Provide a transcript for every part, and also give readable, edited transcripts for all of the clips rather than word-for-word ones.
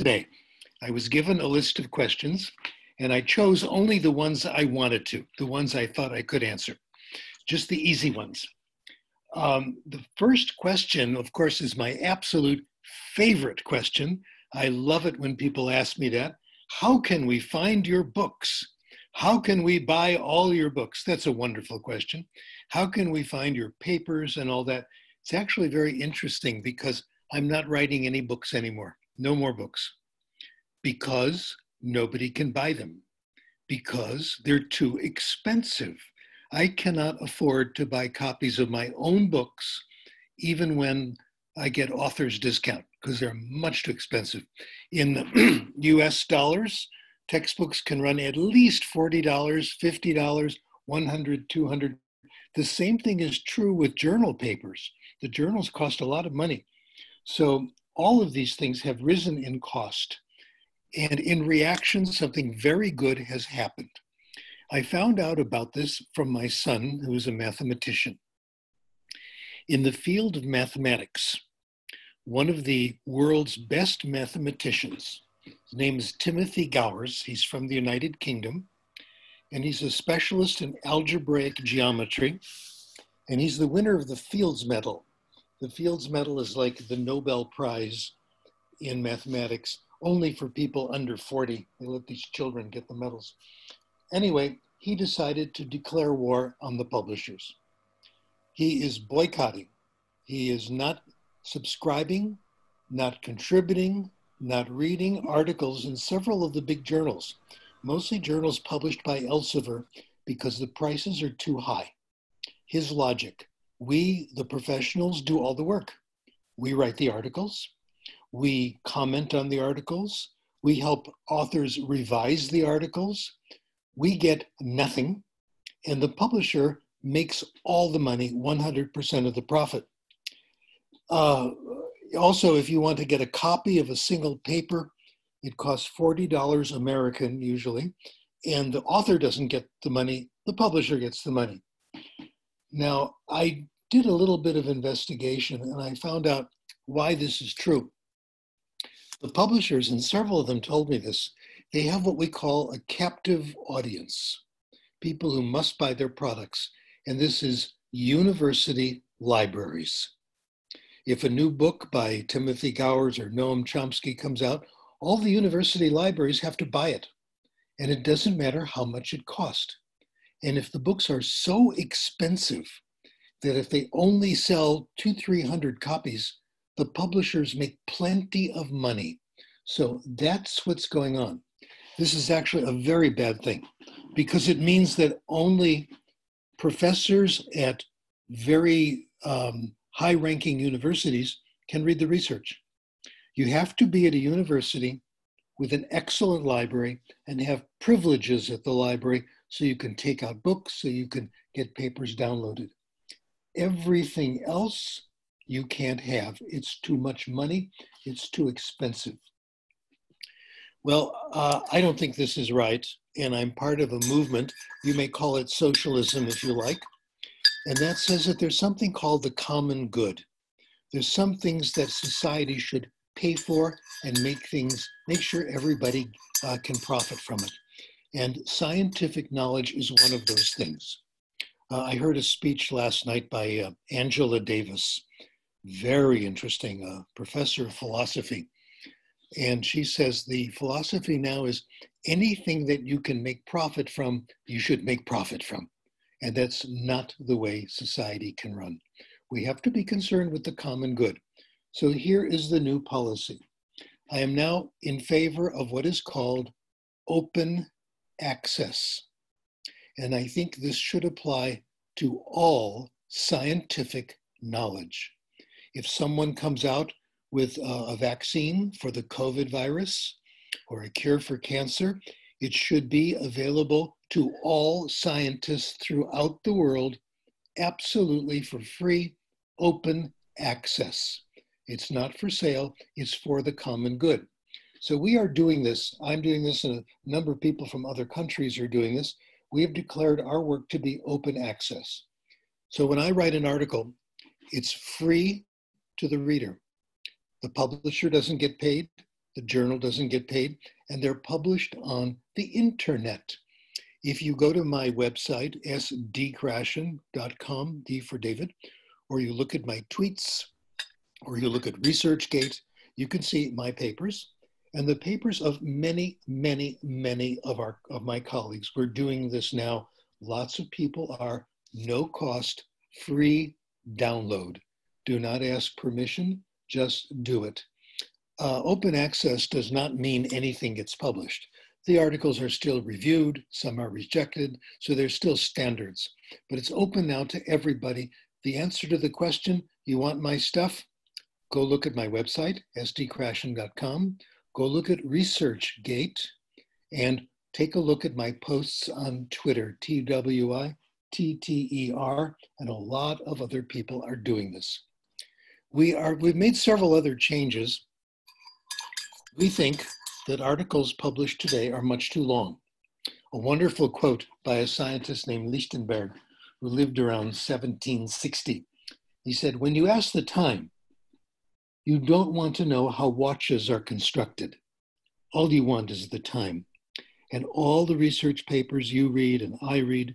today. I was given a list of questions and I chose only the ones I wanted to, the ones I thought I could answer, just the easy ones. The first question, of course, is my absolute favorite question. I love it when people ask me that. How can we find your books? How can we buy all your books? That's a wonderful question. How can we find your papers and all that? It's actually very interesting because I'm not writing any books anymore. No more books. Because nobody can buy them. Because they're too expensive. I cannot afford to buy copies of my own books, even when I get author's discount, because they're much too expensive. In US dollars, textbooks can run at least $40, $50, $100, $200. The same thing is true with journal papers. The journals cost a lot of money. So all of these things have risen in cost. And in reaction, something very good has happened. I found out about this from my son, who is a mathematician. In the field of mathematics, one of the world's best mathematicians, his name is Timothy Gowers, he's from the United Kingdom, and he's a specialist in algebraic geometry, and he's the winner of the Fields Medal. The Fields Medal is like the Nobel Prize in mathematics, only for people under 40. They let these children get the medals. Anyway, he decided to declare war on the publishers. He is boycotting. He is not subscribing, not contributing, not reading articles in several of the big journals, mostly journals published by Elsevier, because the prices are too high. His logic: we, the professionals, do all the work. We write the articles. We comment on the articles. We help authors revise the articles. We get nothing. And the publisher makes all the money, 100% of the profit. Also, if you want to get a copy of a single paper, it costs $40 American usually. And the author doesn't get the money, the publisher gets the money. Now, I did a little bit of investigation and I found out why this is true. The publishers, and several of them told me this, they have what we call a captive audience, people who must buy their products, and this is university libraries. If a new book by Timothy Gowers or Noam Chomsky comes out, all the university libraries have to buy it, and it doesn't matter how much it costs. And if the books are so expensive that if they only sell 200-300 copies, the publishers make plenty of money. So that's what's going on. This is actually a very bad thing because it means that only professors at very high-ranking universities can read the research. You have to be at a university with an excellent library and have privileges at the library so you can take out books, so you can get papers downloaded. Everything else you can't have. It's too much money. It's too expensive. Well, I don't think this is right, and I'm part of a movement. You may call it socialism if you like, and that says that there's something called the common good. There's some things that society should pay for and make sure everybody can profit from it. And scientific knowledge is one of those things. I heard a speech last night by Angela Davis, very interesting, professor of philosophy. And she says the philosophy now is anything that you can make profit from, you should make profit from. And that's not the way society can run. We have to be concerned with the common good. So here is the new policy. I am now in favor of what is called open access. And I think this should apply to all scientific knowledge. If someone comes out with a vaccine for the COVID virus or a cure for cancer, it should be available to all scientists throughout the world, absolutely for free, open access. It's not for sale, it's for the common good. So we are doing this. I'm doing this, and a number of people from other countries are doing this. We have declared our work to be open access. So when I write an article, it's free to the reader. The publisher doesn't get paid. The journal doesn't get paid, and they're published on the internet. If you go to my website, sdkrashen.com, D for David, or you look at my tweets, or you look at ResearchGate, you can see my papers and the papers of many, many, many of my colleagues. We're doing this now. Lots of people are no cost, free download. Do not ask permission, just do it. Open access does not mean anything gets published. The articles are still reviewed, some are rejected, so there's still standards. But it's open now to everybody. The answer to the question, you want my stuff? Go look at my website, sdkrashen.com. Go look at ResearchGate and take a look at my posts on Twitter, TWITTER, and a lot of other people are doing this. We've made several other changes. We think that articles published today are much too long. A wonderful quote by a scientist named Lichtenberg, who lived around 1760. He said, when you ask the time, you don't want to know how watches are constructed. All you want is the time. And all the research papers you read and I read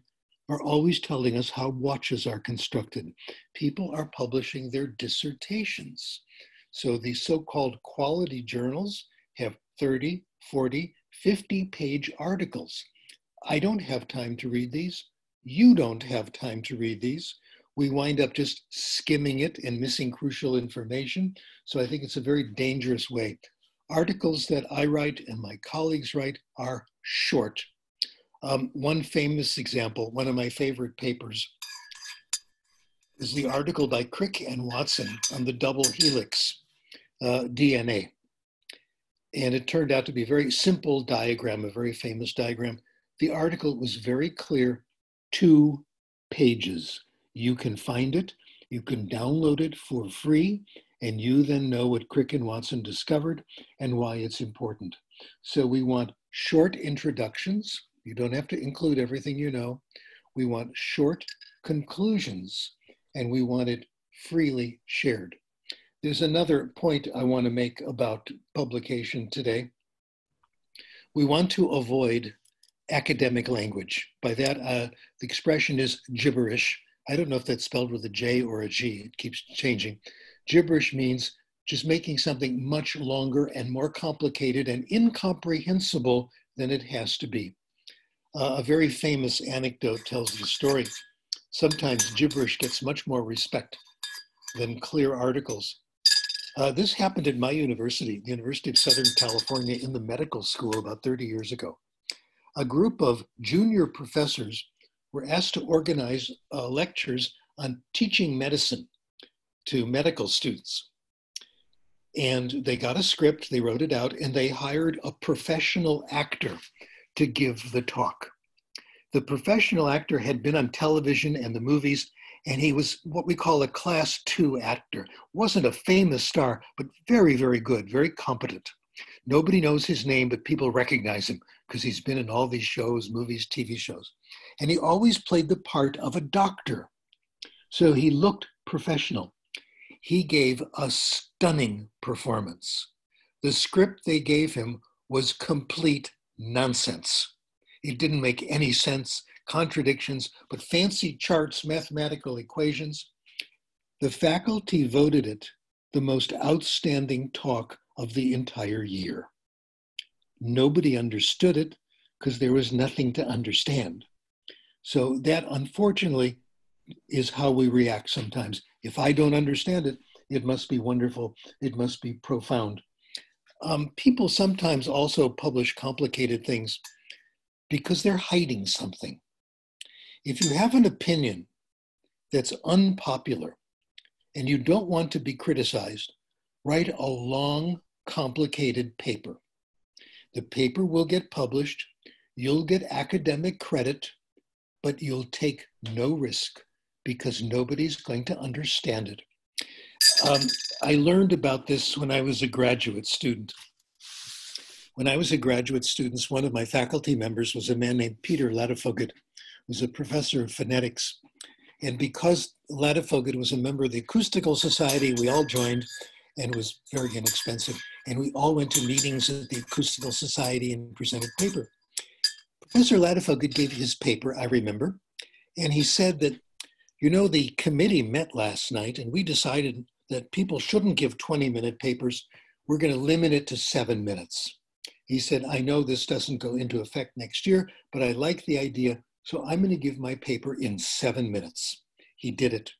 are always telling us how watches are constructed. People are publishing their dissertations. So these so-called quality journals have 30, 40, 50-page articles. I don't have time to read these. You don't have time to read these. We wind up just skimming it and missing crucial information. So I think it's a very dangerous way. Articles that I write and my colleagues write are short. One famous example, one of my favorite papers, is the article by Crick and Watson on the double helix DNA. And it turned out to be a very simple diagram, a very famous diagram. The article was very clear, 2 pages. You can find it, you can download it for free, and you then know what Crick and Watson discovered and why it's important. So we want short introductions. You don't have to include everything you know. We want short conclusions, and we want it freely shared. There's another point I want to make about publication today. We want to avoid academic language. By that, the expression is gibberish. I don't know if that's spelled with a J or a G. It keeps changing. Gibberish means just making something much longer and more complicated and incomprehensible than it has to be. A very famous anecdote tells the story. Sometimes gibberish gets much more respect than clear articles. This happened at my university, the University of Southern California, in the medical school about 30 years ago. A group of junior professors were asked to organize lectures on teaching medicine to medical students. And they got a script, they wrote it out, and they hired a professional actor to give the talk. The professional actor had been on television and the movies, and he was what we call a class 2 actor. Wasn't a famous star, but very, very good, very competent. Nobody knows his name, but people recognize him because he's been in all these shows, movies, TV shows. And he always played the part of a doctor. So he looked professional. He gave a stunning performance. The script they gave him was complete nonsense. It didn't make any sense, contradictions, but fancy charts, mathematical equations. The faculty voted it the most outstanding talk of the entire year. Nobody understood it because there was nothing to understand. So that, unfortunately, is how we react sometimes. If I don't understand it, it must be wonderful. It must be profound. People sometimes also publish complicated things because they're hiding something. If you have an opinion that's unpopular and you don't want to be criticized, write a long, complicated paper. The paper will get published, you'll get academic credit, but you'll take no risk because nobody's going to understand it. I learned about this when I was a graduate student. When I was a graduate student, one of my faculty members was a man named Peter Ladefoged, who was a professor of phonetics. And because Ladefoged was a member of the Acoustical Society, we all joined, and it was very inexpensive. and we all went to meetings at the Acoustical Society and presented paper. Professor Ladefoged gave his paper, I remember, and he said that, you know, the committee met last night and we decided that people shouldn't give 20-minute papers. We're going to limit it to 7 minutes. He said, I know this doesn't go into effect next year, but I like the idea, so I'm going to give my paper in 7 minutes. He did it.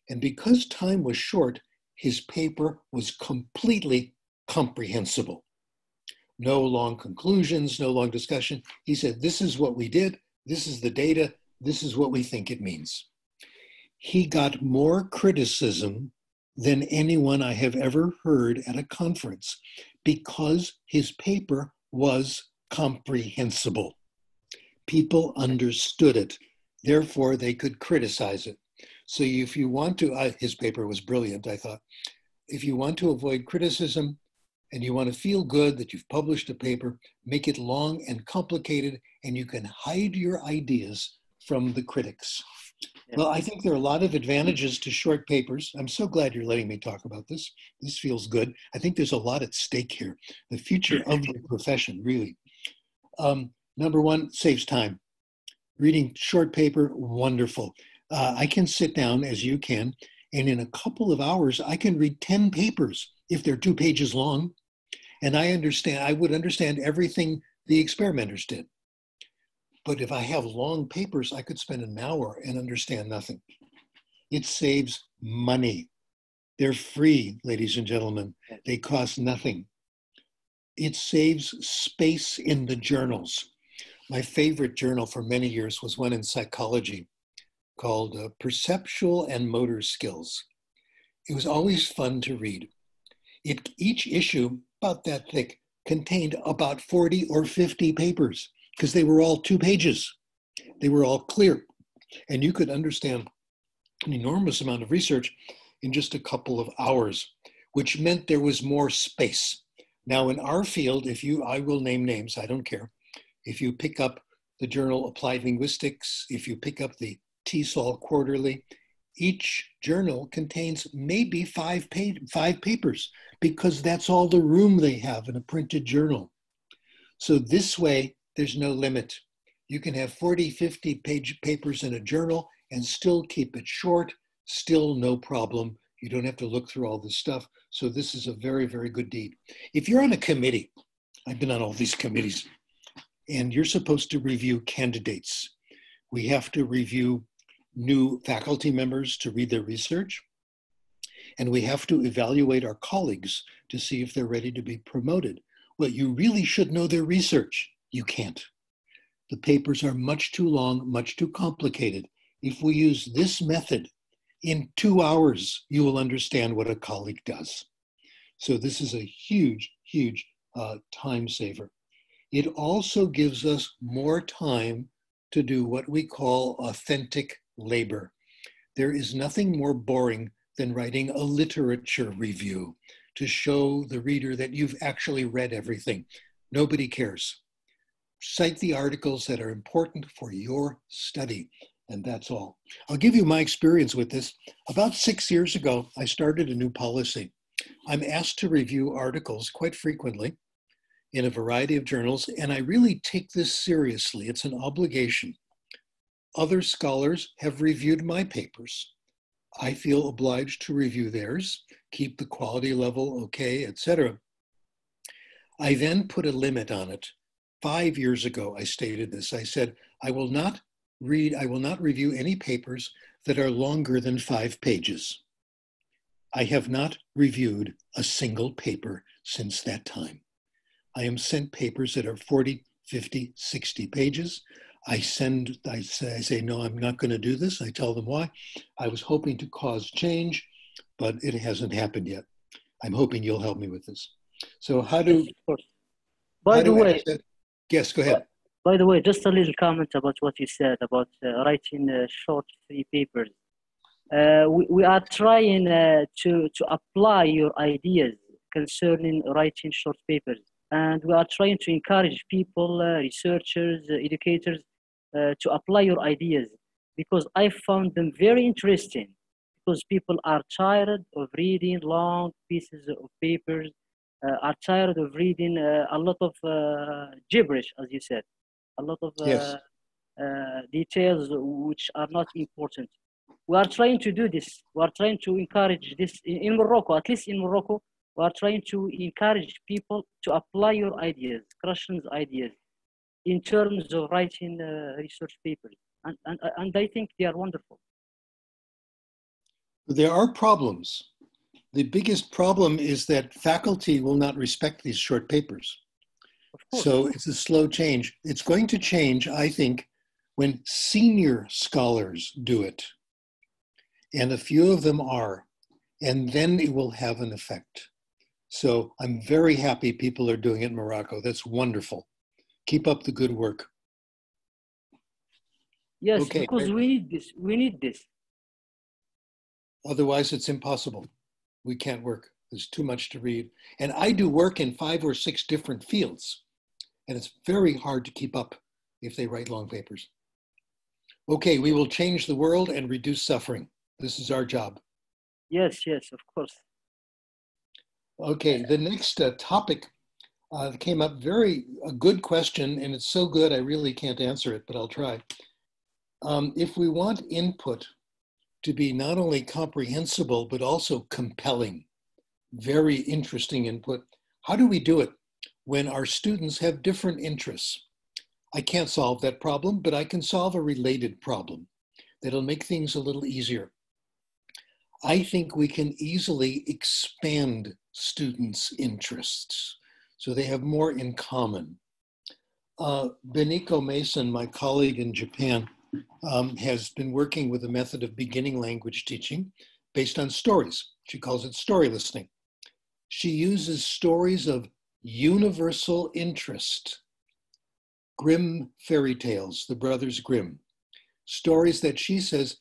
And because time was short, his paper was completely comprehensible. No long conclusions, no long discussion. He said, this is what we did, this is the data, this is what we think it means. He got more criticism than anyone I have ever heard at a conference because his paper was comprehensible. People understood it, therefore they could criticize it. So if you want to, his paper was brilliant, I thought. If you want to avoid criticism and you want to feel good that you've published a paper, make it long and complicated and you can hide your ideas from the critics. Well, I think there are a lot of advantages to short papers. I'm so glad you're letting me talk about this. This feels good. I think there's a lot at stake here. The future of the profession, really. Number one, saves time. Reading short paper, wonderful. I can sit down, as you can, and in a couple of hours, I can read 10 papers if they're 2 pages long. And I would understand everything the experimenters did. But if I have long papers, I could spend an hour and understand nothing. It saves money. They're free, ladies and gentlemen. They cost nothing. It saves space in the journals. My favorite journal for many years was one in psychology called Perceptual and Motor Skills. It was always fun to read. Each issue, about that thick, contained about 40 or 50 papers, because they were all 2 pages. They were all clear. And you could understand an enormous amount of research in just a couple of hours, which meant there was more space. Now in our field, I will name names, I don't care. If you pick up the journal Applied Linguistics, if you pick up the TESOL Quarterly, each journal contains maybe 5 papers, because that's all the room they have in a printed journal. So this way, there's no limit. You can have 40, 50 page papers in a journal and still keep it short, still no problem. You don't have to look through all this stuff. So this is a very, very good deed. If you're on a committee, I've been on all these committees, and you're supposed to review candidates. We have to review new faculty members to read their research, and we have to evaluate our colleagues to see if they're ready to be promoted. Well, you really should know their research. You can't. The papers are much too long, much too complicated. If we use this method, in 2 hours, you will understand what a colleague does. So this is a huge, huge time saver. It also gives us more time to do what we call authentic labor. There is nothing more boring than writing a literature review to show the reader that you've actually read everything. Nobody cares. Cite the articles that are important for your study, and that's all. I'll give you my experience with this. About 6 years ago, I started a new policy. I'm asked to review articles quite frequently in a variety of journals, and I really take this seriously. It's an obligation. Other scholars have reviewed my papers. I feel obliged to review theirs, keep the quality level okay, etc. I then put a limit on it. 5 years ago, I stated this. I said, I will not review any papers that are longer than 5 pages. I have not reviewed a single paper since that time. I am sent papers that are 40, 50, 60 pages. I say, no, I'm not going to do this. I tell them why. I was hoping to cause change, but it hasn't happened yet. I'm hoping you'll help me with this. So how do, by the way, yes, go ahead. By the way, just a little comment about what you said about writing short 3 papers. We are trying to apply your ideas concerning writing short papers. And we are trying to encourage people, researchers, educators, to apply your ideas, because I found them very interesting, because people are tired of reading long pieces of papers are tired of reading a lot of gibberish, as you said, a lot of Yes. details which are not important. We are trying to do this. We are trying to encourage this in Morocco, at least in Morocco. We are trying to encourage people to apply your ideas, Krashen's ideas, in terms of writing research papers. And I think they are wonderful. There are problems. The biggest problem is that faculty will not respect these short papers. Of course. So it's a slow change. It's going to change, I think, when senior scholars do it. And a few of them are. And then it will have an effect. So I'm very happy people are doing it in Morocco. That's wonderful. Keep up the good work. Yes, okay. Because we need this. We need this. Otherwise, it's impossible. We can't work. There's too much to read. And I do work in 5 or 6 different fields. And it's very hard to keep up if they write long papers. Okay, we will change the world and reduce suffering. This is our job. Yes, of course. Okay, the next topic came up a good question, and it's so good I really can't answer it, but I'll try. If we want input to be not only comprehensible, but also compelling, very interesting input, how do we do it when our students have different interests? I can't solve that problem, but I can solve a related problem that'll make things a little easier. I think we can easily expand students' interests so they have more in common. Beniko Mason, my colleague in Japan, has been working with a method of beginning language teaching based on stories. She calls it story listening. She uses stories of universal interest, Grimm fairy tales, the Brothers Grimm, stories that she says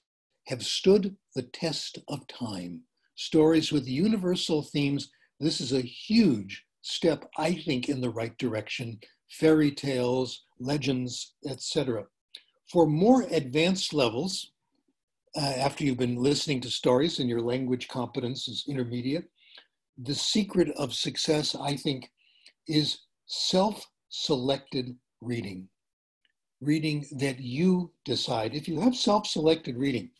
have stood the test of time, stories with universal themes. This is a huge step, I think, in the right direction, fairy tales, legends, etc. For more advanced levels, after you've been listening to stories and your language competence is intermediate, the secret of success, I think, is self-selected reading. Reading that you decide. If you have self-selected reading,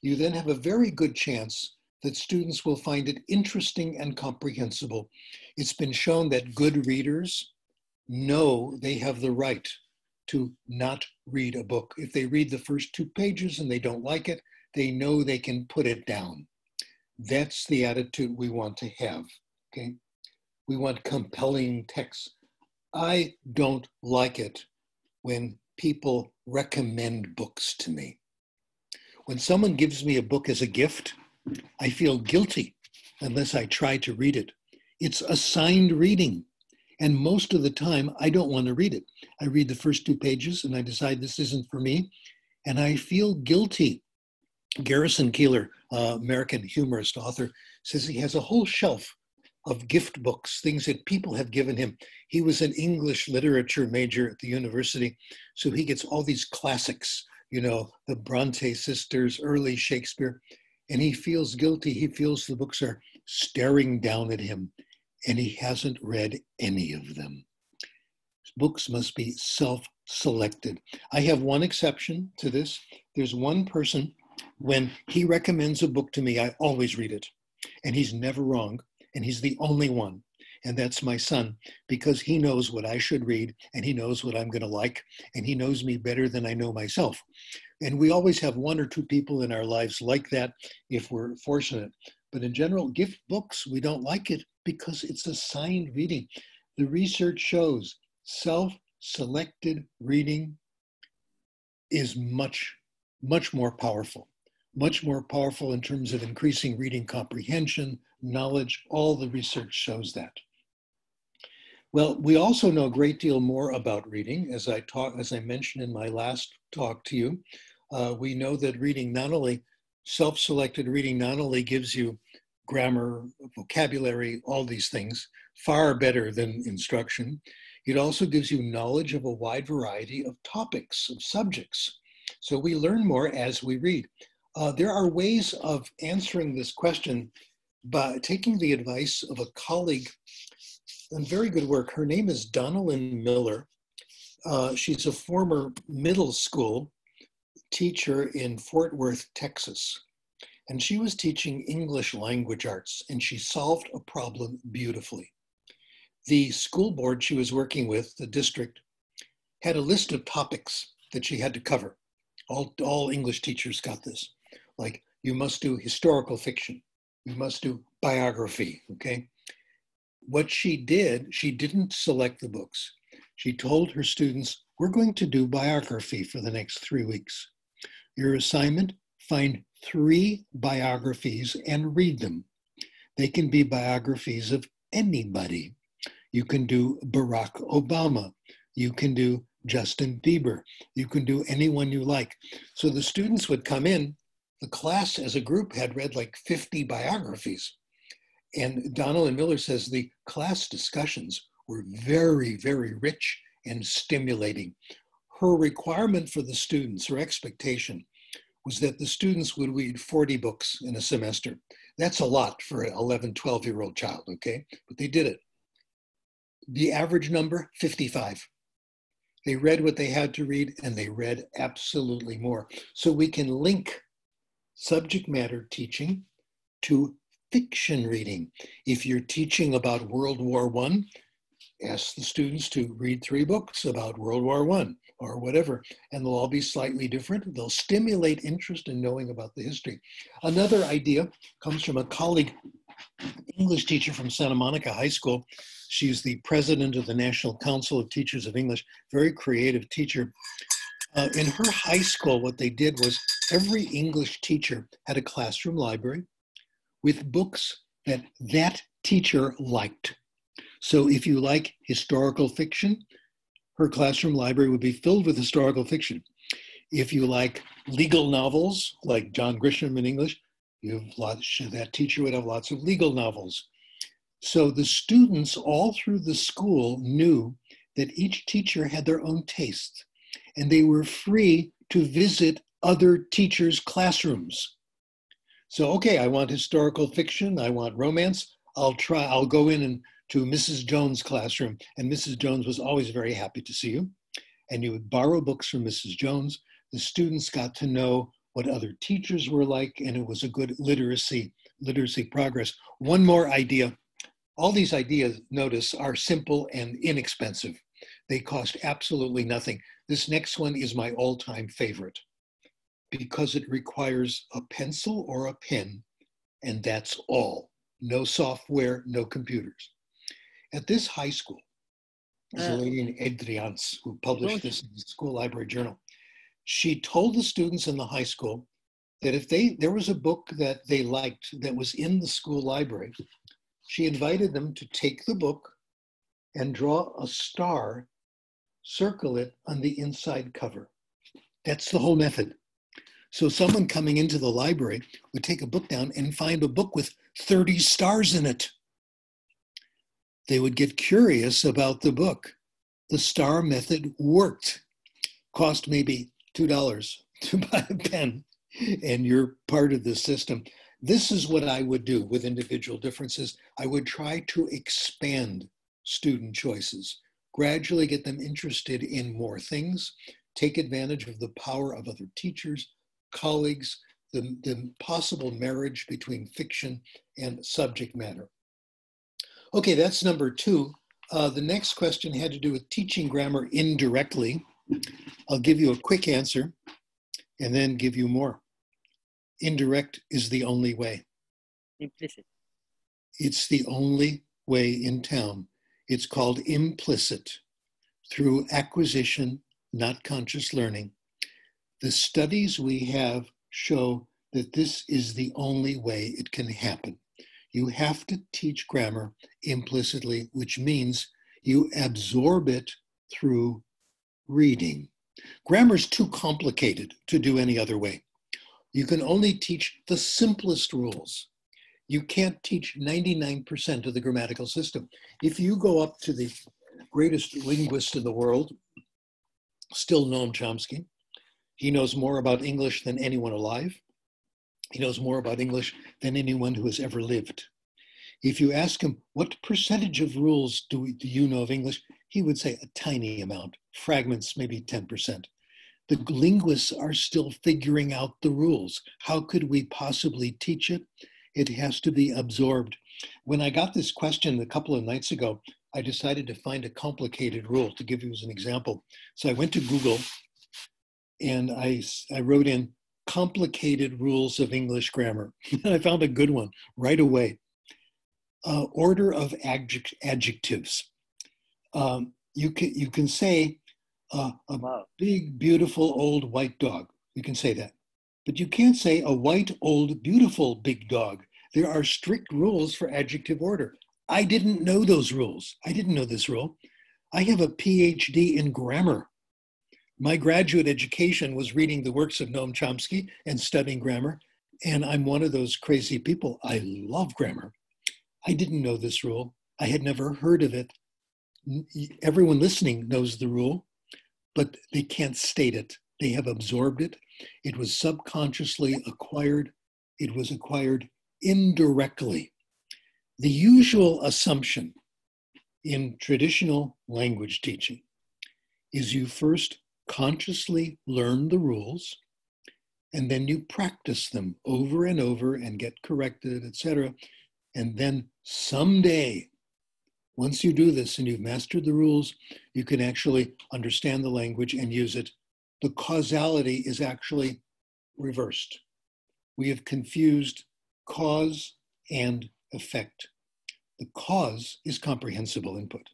you then have a very good chance that students will find it interesting and comprehensible. It's been shown that good readers know they have the right to not read a book. If they read the first 2 pages and they don't like it, they know they can put it down. That's the attitude we want to have, okay? We want compelling texts. I don't like it when people recommend books to me. When someone gives me a book as a gift, I feel guilty unless I try to read it. It's assigned reading. And most of the time, I don't want to read it. I read the first 2 pages and I decide this isn't for me. And I feel guilty. Garrison Keillor, American humorist, author, says he has a whole shelf of gift books, things that people have given him. He was an English literature major at the university, so he gets all these classics, you know, the Bronte sisters, early Shakespeare, and he feels guilty. He feels the books are staring down at him, and he hasn't read any of them. Books must be self-selected. I have one exception to this. There's one person, when he recommends a book to me, I always read it, and he's never wrong. And he's the only one. And that's my son, because he knows what I should read and he knows what I'm going to like. And he knows me better than I know myself. And we always have 1 or 2 people in our lives like that if we're fortunate. But in general, gift books, we don't like it because it's assigned reading. The research shows self-selected reading is much, much more powerful. Much more powerful in terms of increasing reading comprehension, knowledge. All the research shows that. Well, we also know a great deal more about reading. As I mentioned in my last talk to you, we know that reading not only, self-selected reading not only gives you grammar, vocabulary, all these things, far better than instruction. It also gives you knowledge of a wide variety of topics, of subjects. So we learn more as we read. There are ways of answering this question by taking the advice of a colleague and very good work. Her name is Donalyn Miller. She's a former middle school teacher in Fort Worth, Texas. And she was teaching English language arts, and she solved a problem beautifully. The school board she was working with, the district, had a list of topics that she had to cover. All English teachers got this. Like, you must do historical fiction. You must do biography, okay? What she did, she didn't select the books. She told her students, we're going to do biography for the next 3 weeks. Your assignment, find 3 biographies and read them. They can be biographies of anybody. You can do Barack Obama. You can do Justin Bieber. You can do anyone you like. So the students would come in. The class as a group had read like 50 biographies. And Donalyn Miller says the class discussions were very, very rich and stimulating. Her requirement for the students, her expectation, was that the students would read 40 books in a semester. That's a lot for an 11, 12-year-old child, okay? But they did it. The average number, 55. They read what they had to read, and they read absolutely more. So we can link subject matter teaching to fiction reading. If you're teaching about World War I, ask the students to read 3 books about World War I or whatever, and they'll all be slightly different. They'll stimulate interest in knowing about the history. Another idea comes from a colleague, English teacher from Santa Monica High School. She's the president of the National Council of Teachers of English, very creative teacher. In her high school, what they did was every English teacher had a classroom library with books that that teacher liked. So if you like historical fiction, her classroom library would be filled with historical fiction. If you like legal novels, like John Grisham in English, that teacher would have lots of legal novels. So the students all through the school knew that each teacher had their own taste, and they were free to visit other teachers' classrooms. So, okay, I want historical fiction, I want romance, I'll go in to Mrs. Jones' classroom, and Mrs. Jones was always very happy to see you. And you would borrow books from Mrs. Jones. The students got to know what other teachers were like, and it was a good literacy progress. One more idea. All these ideas, notice, are simple and inexpensive. They cost absolutely nothing. This next one is my all-time favorite because it requires a pencil or a pen, and that's all. No software, no computers. At this high school, there's a lady named Adrians who published this in the school library journal. She told the students in the high school that if there was a book that they liked that was in the school library, she invited them to take the book and draw a star, circle it on the inside cover. That's the whole method. So someone coming into the library would take a book down and find a book with 30 stars in it. They would get curious about the book. The star method worked. Cost maybe $2 to buy a pen, and you're part of the system. This is what I would do with individual differences. I would try to expand student choices, gradually get them interested in more things, take advantage of the power of other teachers, colleagues, the possible marriage between fiction and subject matter. Okay, that's number 2. The next question had to do with teaching grammar indirectly. I'll give you a quick answer and then give you more. Indirect is the only way. Implicit. It's the only way in town. It's called implicit, through acquisition, not conscious learning. The studies we have show that this is the only way it can happen. You have to teach grammar implicitly, which means you absorb it through reading. Grammar is too complicated to do any other way. You can only teach the simplest rules. You can't teach 99% of the grammatical system. If you go up to the greatest linguist in the world, still Noam Chomsky, he knows more about English than anyone alive. He knows more about English than anyone who has ever lived. If you ask him, what percentage of rules do you know of English? He would say a tiny amount, fragments, maybe 10%. The linguists are still figuring out the rules. How could we possibly teach it? It has to be absorbed. When I got this question a couple of nights ago, I decided to find a complicated rule to give you as an example. So I went to Google and I wrote in complicated rules of English grammar. I found a good one right away. Order of adjectives. You can say a Wow. big, beautiful, old white dog. You can say that. But you can't say a white, old, beautiful, big dog. There are strict rules for adjective order. I didn't know those rules. I didn't know this rule. I have a PhD in grammar. My graduate education was reading the works of Noam Chomsky and studying grammar. And I'm one of those crazy people. I love grammar. I didn't know this rule. I had never heard of it. Everyone listening knows the rule, but they can't state it. They have absorbed it. It was subconsciously acquired. It was acquired indirectly. The usual assumption in traditional language teaching is you first consciously learn the rules, and then you practice them over and over and get corrected, etc. And then someday, once you do this and you've mastered the rules, you can actually understand the language and use it. The causality is actually reversed. We have confused cause and effect. The cause is comprehensible input.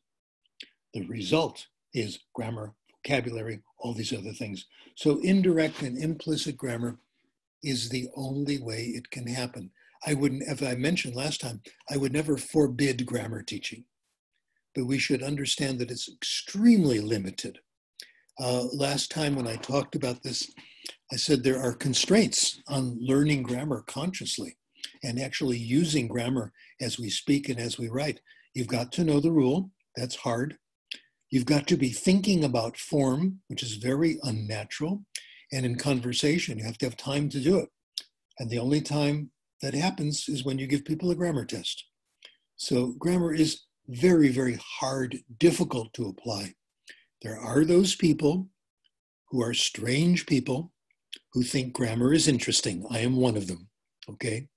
The result is grammar, vocabulary, all these other things. So indirect and implicit grammar is the only way it can happen. I wouldn't, as I mentioned last time, I would never forbid grammar teaching, but we should understand that it's extremely limited. Last time when I talked about this, I said there are constraints on learning grammar consciously and actually using grammar as we speak and as we write. You've got to know the rule. That's hard. You've got to be thinking about form, which is very unnatural. And in conversation, you have to have time to do it. And the only time that happens is when you give people a grammar test. So grammar is very, very hard, difficult to apply. There are those people who are strange people who think grammar is interesting. I am one of them, okay?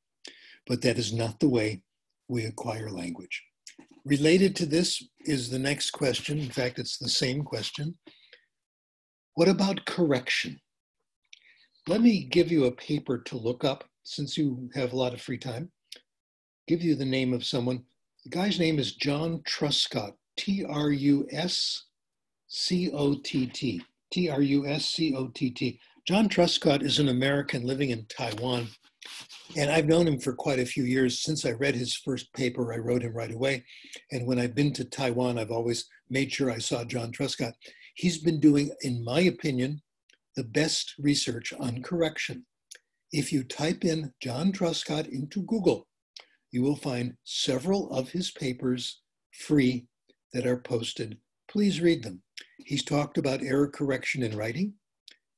But that is not the way we acquire language. Related to this is the next question. In fact, it's the same question. What about correction? Let me give you a paper to look up since you have a lot of free time. Give you the name of someone. The guy's name is John Truscott, T-R-U-S-C-O-T-T, T-R-U-S-C-O-T-T. John Truscott is an American living in Taiwan, and I've known him for quite a few years. Since I read his first paper, I wrote him right away. And when I've been to Taiwan, I've always made sure I saw John Truscott. He's been doing, in my opinion, the best research on correction. If you type in John Truscott into Google, you will find several of his papers free that are posted. Please read them. He's talked about error correction in writing,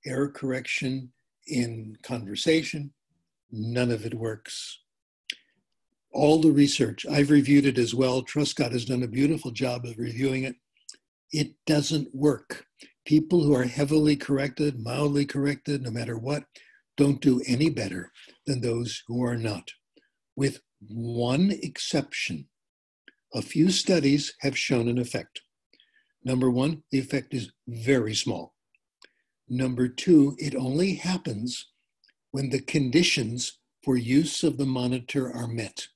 error correction in conversation. None of it works. All the research, I've reviewed it as well. Truscott has done a beautiful job of reviewing it. It doesn't work. People who are heavily corrected, mildly corrected, no matter what, don't do any better than those who are not. With one exception, a few studies have shown an effect. Number one, the effect is very small. Number two, it only happens when the conditions for use of the monitor are met,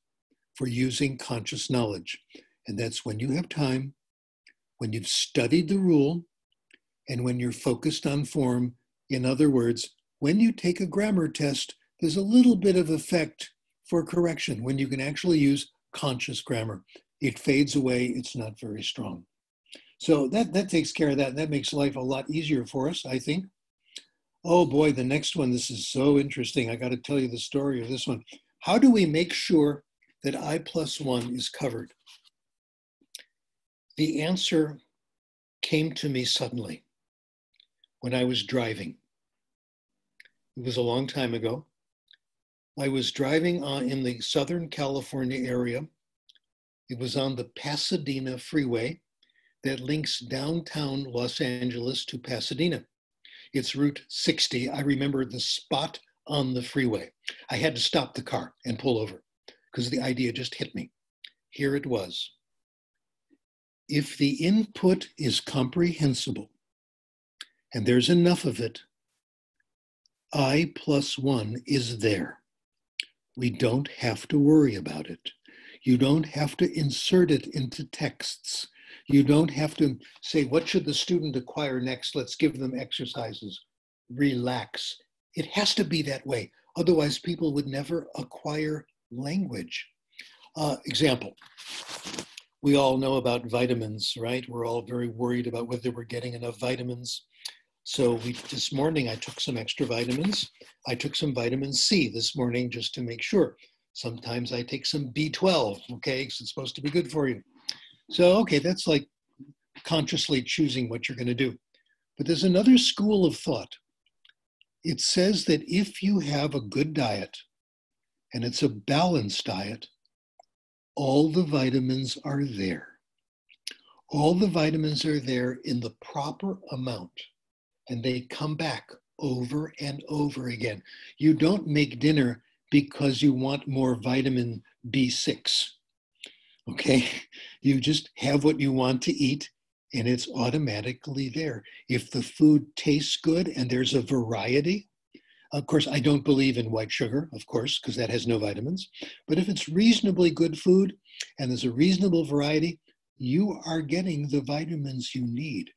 for using conscious knowledge. And that's when you have time, when you've studied the rule, and when you're focused on form. In other words, when you take a grammar test, there's a little bit of effect for correction when you can actually use conscious grammar. It fades away, it's not very strong. So that takes care of that. And that makes life a lot easier for us, I think. Oh boy, the next one, this is so interesting. I got to tell you the story of this one. How do we make sure that I+1 is covered? The answer came to me suddenly when I was driving. It was a long time ago. I was driving in the Southern California area It was on the Pasadena freeway that links downtown Los Angeles to Pasadena. It's Route 60. I remember the spot on the freeway. I had to stop the car and pull over because the idea just hit me. Here it was. If the input is comprehensible, and there's enough of it, I+1 is there. We don't have to worry about it. You don't have to insert it into texts. You don't have to say, what should the student acquire next? Let's give them exercises. Relax. It has to be that way. Otherwise, people would never acquire language. Example, we all know about vitamins, right? We're all very worried about whether we're getting enough vitamins. So this morning, I took some extra vitamins. I took some vitamin C this morning just to make sure. Sometimes I take some B12, okay, because it's supposed to be good for you. So, okay, that's like consciously choosing what you're going to do. But there's another school of thought. It says that if you have a good diet, and it's a balanced diet, all the vitamins are there. All the vitamins are there in the proper amount, and they come back over and over again. You don't make dinner because you want more vitamin B6, okay? You just have what you want to eat, and it's automatically there. If the food tastes good and there's a variety, of course, I don't believe in white sugar, of course, because that has no vitamins. But if it's reasonably good food and there's a reasonable variety, you are getting the vitamins you need.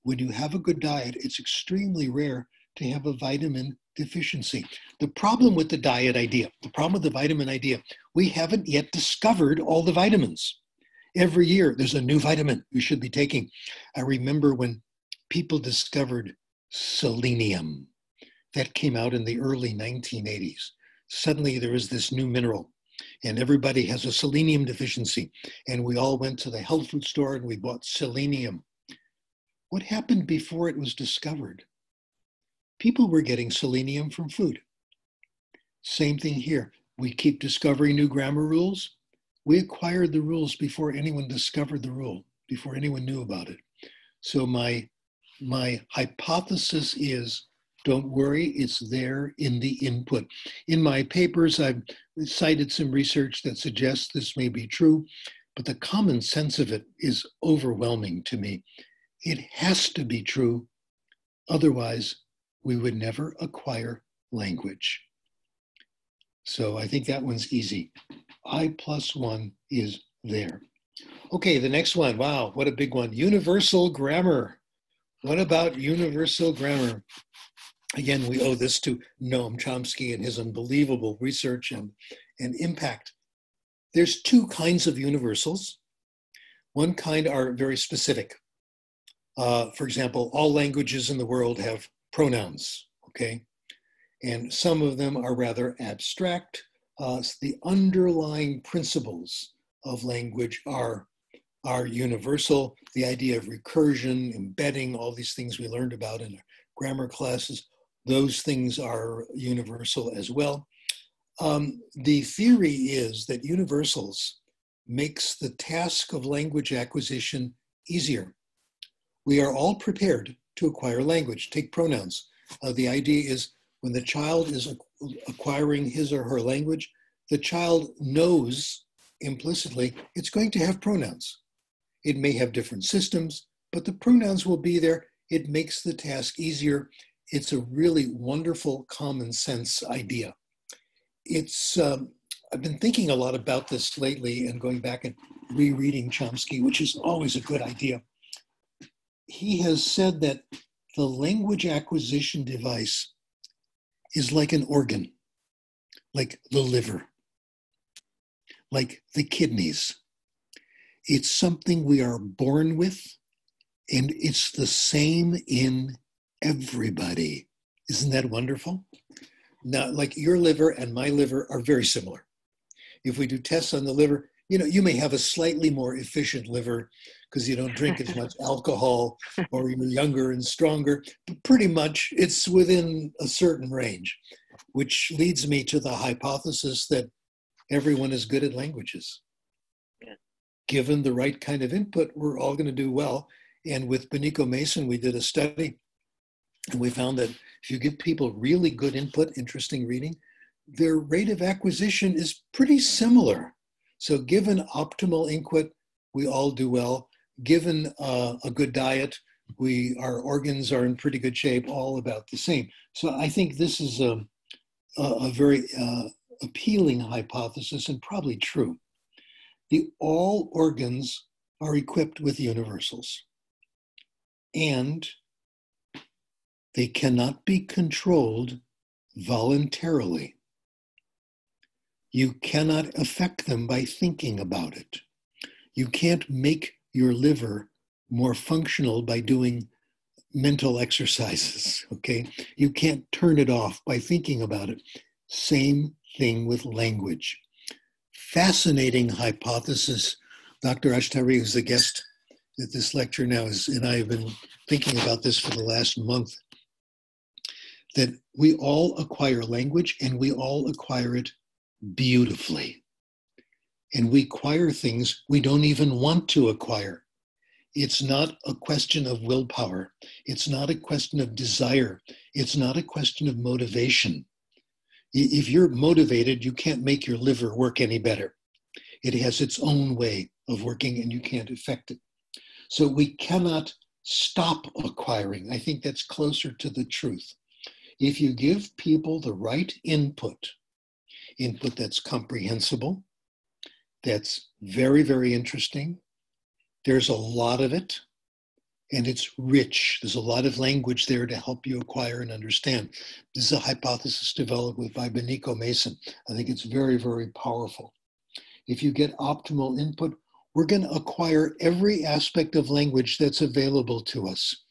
When you have a good diet, it's extremely rare to have a vitamin deficiency. The problem with the diet idea, the problem with the vitamin idea, we haven't yet discovered all the vitamins. Every year, there's a new vitamin you should be taking. I remember when people discovered selenium. That came out in the early 1980s. Suddenly there was this new mineral and everybody has a selenium deficiency. And we all went to the health food store and we bought selenium. What happened before it was discovered? People were getting selenium from food. Same thing here. We keep discovering new grammar rules. We acquired the rules before anyone discovered the rule, before anyone knew about it. So my hypothesis is, don't worry, it's there in the input. In my papers, I've cited some research that suggests this may be true, but the common sense of it is overwhelming to me. It has to be true, otherwise we would never acquire language. So I think that one's easy. I+1 is there. Okay, the next one, wow, what a big one. Universal grammar. What about universal grammar? Again, we owe this to Noam Chomsky and his unbelievable research and impact. There's two kinds of universals. One kind are very specific. For example, all languages in the world have pronouns, okay? And some of them are rather abstract. The underlying principles of language are universal. The idea of recursion, embedding, all these things we learned about in our grammar classes, those things are universal as well. The theory is that universals makes the task of language acquisition easier. We are all prepared to acquire language. Take pronouns. The idea is when the child is acquiring his or her language, the child knows implicitly it's going to have pronouns. It may have different systems, but the pronouns will be there. It makes the task easier. It's a really wonderful common sense idea. I've been thinking a lot about this lately and going back and rereading Chomsky, which is always a good idea. He has said that the language acquisition device is like an organ, like the liver, like the kidneys. It's something we are born with, and it's the same in everybody. Isn't that wonderful? Now, like your liver and my liver are very similar. If we do tests on the liver, you may have a slightly more efficient liver because you don't drink as much alcohol or you're younger and stronger, but pretty much it's within a certain range, which leads me to the hypothesis that everyone is good at languages. Yeah. given the right kind of input, we're all going to do well. And with Benico Mason, we did a study, and we found that if you give people really good input, interesting reading, their rate of acquisition is pretty similar. So given optimal input, we all do well. Given a good diet, our organs are in pretty good shape, all about the same. So I think this is a very appealing hypothesis and probably true. All organs are equipped with universals, and they cannot be controlled voluntarily. You cannot affect them by thinking about it. You can't make your liver more functional by doing mental exercises, okay? You can't turn it off by thinking about it. Same thing with language. Fascinating hypothesis. Dr. Ashtari, who's the guest at this lecture now, and I have been thinking about this for the last month, that we all acquire language and we all acquire it beautifully. And we acquire things we don't even want to acquire. It's not a question of willpower. It's not a question of desire. It's not a question of motivation. If you're motivated, you can't make your liver work any better. It has its own way of working and you can't affect it. So we cannot stop acquiring. I think that's closer to the truth. If you give people the right input that's comprehensible, that's very, very interesting, there's a lot of it, and it's rich. There's a lot of language there to help you acquire and understand. This is a hypothesis developed by Benico Mason. I think it's very, very powerful. If you get optimal input, we're going to acquire every aspect of language that's available to us,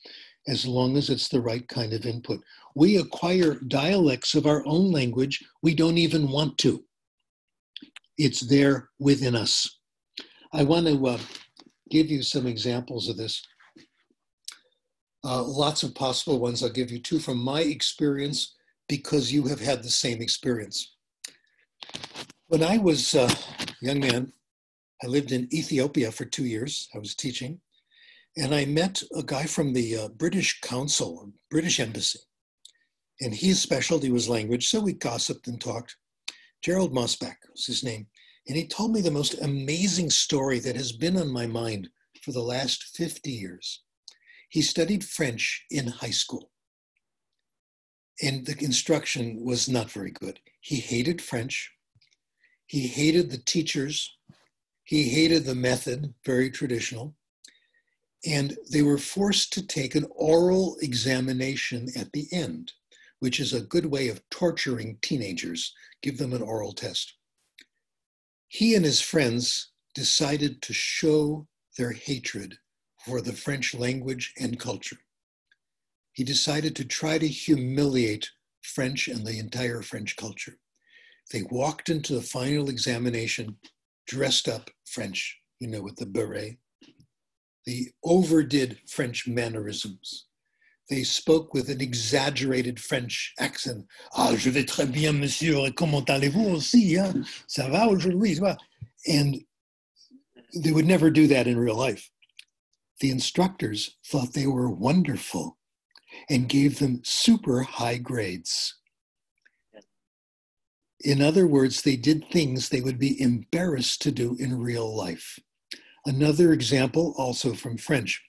as long as it's the right kind of input. We acquire dialects of our own language we don't even want to. It's there within us. I want to give you some examples of this. Lots of possible ones. I'll give you two from my experience because you have had the same experience. When I was a young man, I lived in Ethiopia for 2 years. I was teaching, and I met a guy from the British Council, British Embassy, and his specialty was language, so we gossiped and talked. Gerald Mosbach was his name, and he told me the most amazing story that has been on my mind for the last 50 years. He studied French in high school, and the instruction was not very good. He hated French. He hated the teachers. He hated the method, very traditional. And they were forced to take an oral examination at the end, which is a good way of torturing teenagers, give them an oral test. He and his friends decided to show their hatred for the French language and culture. He decided to try to humiliate French and the entire French culture. They walked into the final examination dressed up French, with the beret. They overdid French mannerisms. They spoke with an exaggerated French accent. Ah, je vais très bien, monsieur. Comment allez-vous aussi? Hein? Ça va aujourd'hui? And they would never do that in real life. The instructors thought they were wonderful and gave them super high grades. In other words, they did things they would be embarrassed to do in real life. Another example, also from French,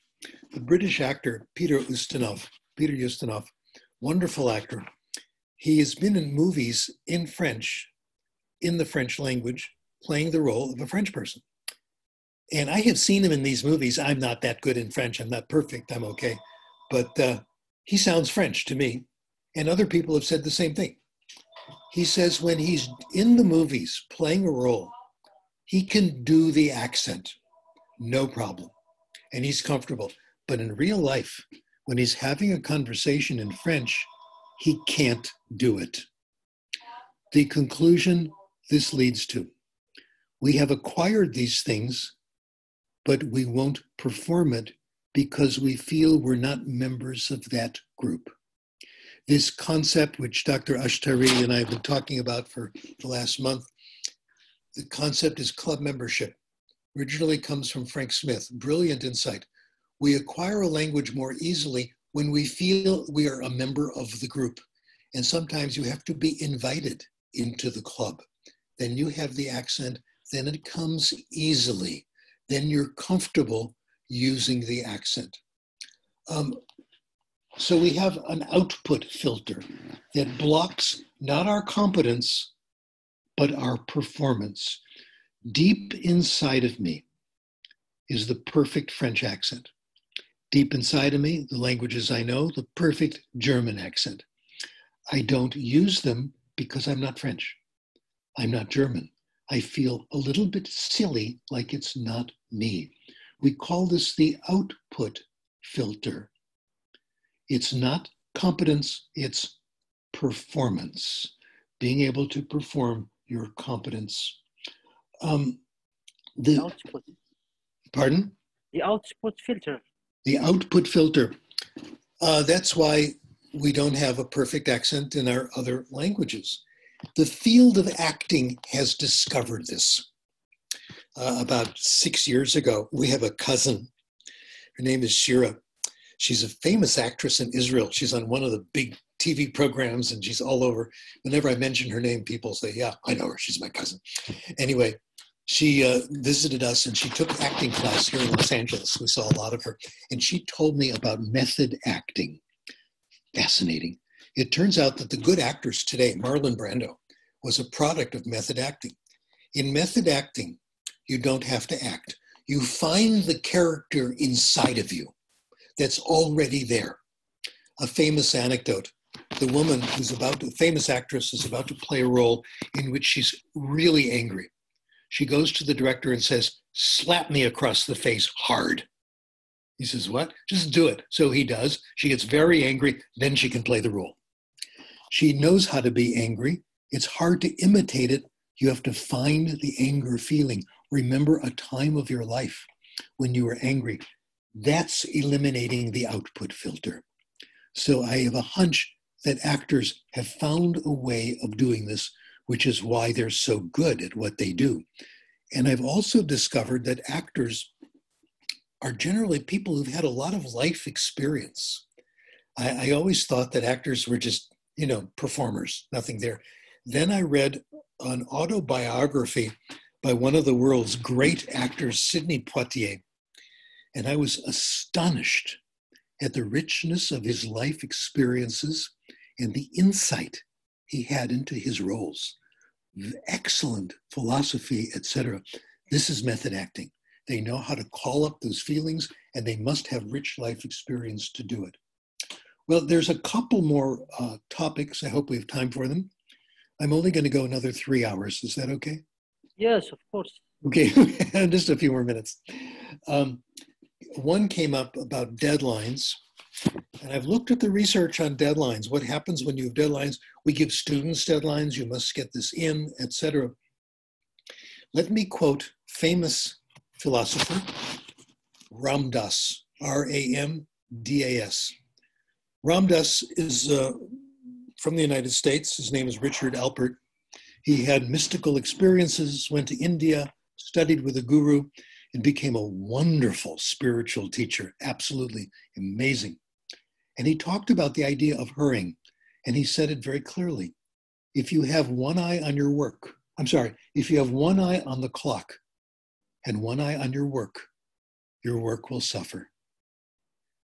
the British actor Peter Ustinov, wonderful actor. He has been in movies in French, in the French language, playing the role of a French person. And I have seen him in these movies. I'm not that good in French. I'm not perfect. I'm okay. But he sounds French to me. And other people have said the same thing. He says when he's in the movies playing a role, he can do the accent, no problem. And he's comfortable. But in real life, when he's having a conversation in French, he can't do it. The conclusion this leads to, we have acquired these things, but we won't perform it because we feel we're not members of that group. This concept, which Dr. Ashtari and I have been talking about for the last month, the concept is club membership. originally comes from Frank Smith. Brilliant insight. We acquire a language more easily when we feel we are a member of the group. And sometimes you have to be invited into the club. Then you have the accent, then it comes easily. Then you're comfortable using the accent. So we have an output filter that blocks not our competence, but our performance. Deep inside of me is the perfect French accent. Deep inside of me, the languages I know, the perfect German accent. I don't use them because I'm not French. I'm not German. I feel a little bit silly, like it's not me. We call this the output filter. It's not competence, it's performance. Being able to perform your competence. The output. Pardon? The output filter. The output filter. That's why we don't have a perfect accent in our other languages. The field of acting has discovered this. About 6 years ago, we have a cousin. Her name is Shira. She's a famous actress in Israel. She's on one of the big TV programs and she's all over. Whenever I mention her name, people say, yeah, I know her. She's my cousin. Anyway, she visited us and she took acting class here in Los Angeles. We saw a lot of her. And she told me about method acting. Fascinating. It turns out that the good actors today, Marlon Brando, was a product of method acting. In method acting, you don't have to act. You find the character inside of you that's already there. A famous anecdote. The woman a famous actress is about to play a role in which she's really angry. She goes to the director and says, slap me across the face hard. He says, what? Just do it. So he does. She gets very angry. Then she can play the role. She knows how to be angry. It's hard to imitate it. You have to find the anger feeling. Remember a time of your life when you were angry. That's eliminating the output filter. So I have a hunch that actors have found a way of doing this, which is why they're so good at what they do. And I've also discovered that actors are generally people who've had a lot of life experience. I always thought that actors were just, performers, nothing there. Then I read an autobiography by one of the world's great actors, Sidney Poitier. And I was astonished at the richness of his life experiences and the insight he had into his roles. Excellent philosophy, etc. This is method acting. They know how to call up those feelings and they must have rich life experience to do it. Well, there's a couple more topics. I hope we have time for them. I'm only going to go another 3 hours. Is that okay? Yes, of course. Okay, just a few more minutes. One came up about deadlines. And I've looked at the research on deadlines. What happens when you have deadlines? We give students deadlines. You must get this in, etc. Let me quote famous philosopher Ram Dass, R-A-M-D-A-S. Ram Dass is from the United States. His name is Richard Alpert. He had mystical experiences, went to India, studied with a guru, and became a wonderful spiritual teacher. Absolutely amazing. And he talked about the idea of hurrying. And he said it very clearly. If you have one eye on your work, if you have one eye on the clock and one eye on your work will suffer.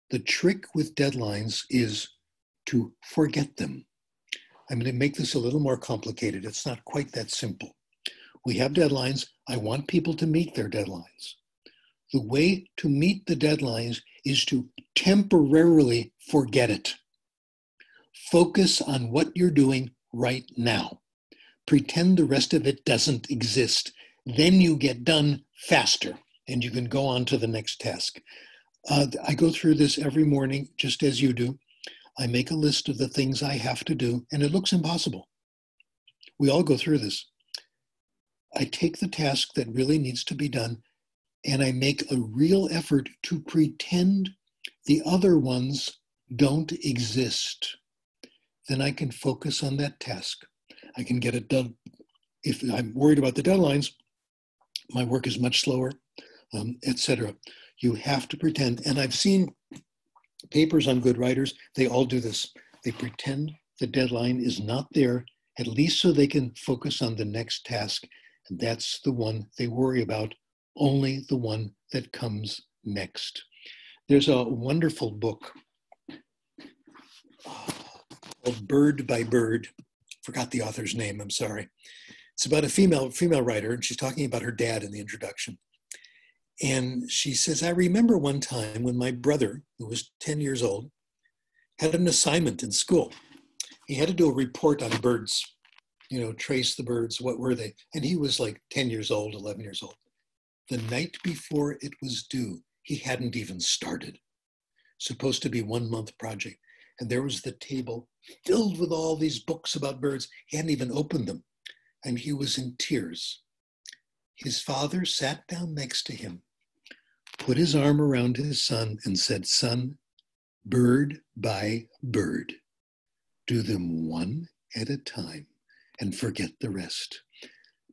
The trick with deadlines is to forget them. I'm going to make this a little more complicated. It's not quite that simple. We have deadlines. I want people to meet their deadlines. The way to meet the deadlines is to temporarily forget it. Focus on what you're doing right now. Pretend the rest of it doesn't exist. Then you get done faster and you can go on to the next task. I go through this every morning, just as you do. I make a list of the things I have to do, and it looks impossible. We all go through this. I take the task that really needs to be done, and I make a real effort to pretend the other ones don't exist. Then I can focus on that task. I can get it done. If I'm worried about the deadlines, my work is much slower, etc. You have to pretend. And I've seen papers on good writers, they all do this. They pretend the deadline is not there, at least so they can focus on the next task. And that's the one they worry about, only the one that comes next. There's a wonderful book called Bird by Bird. Forgot the author's name, I'm sorry. It's about a female writer, and she's talking about her dad in the introduction. And she says, I remember one time when my brother, who was 10 years old, had an assignment in school. He had to do a report on birds, trace the birds, what were they? And he was like 10 years old, 11 years old. The night before it was due, he hadn't even started. Supposed to be 1 month project. And there was the table filled with all these books about birds. He hadn't even opened them. And he was in tears. His father sat down next to him, put his arm around his son and said, son, bird by bird, do them one at a time and forget the rest.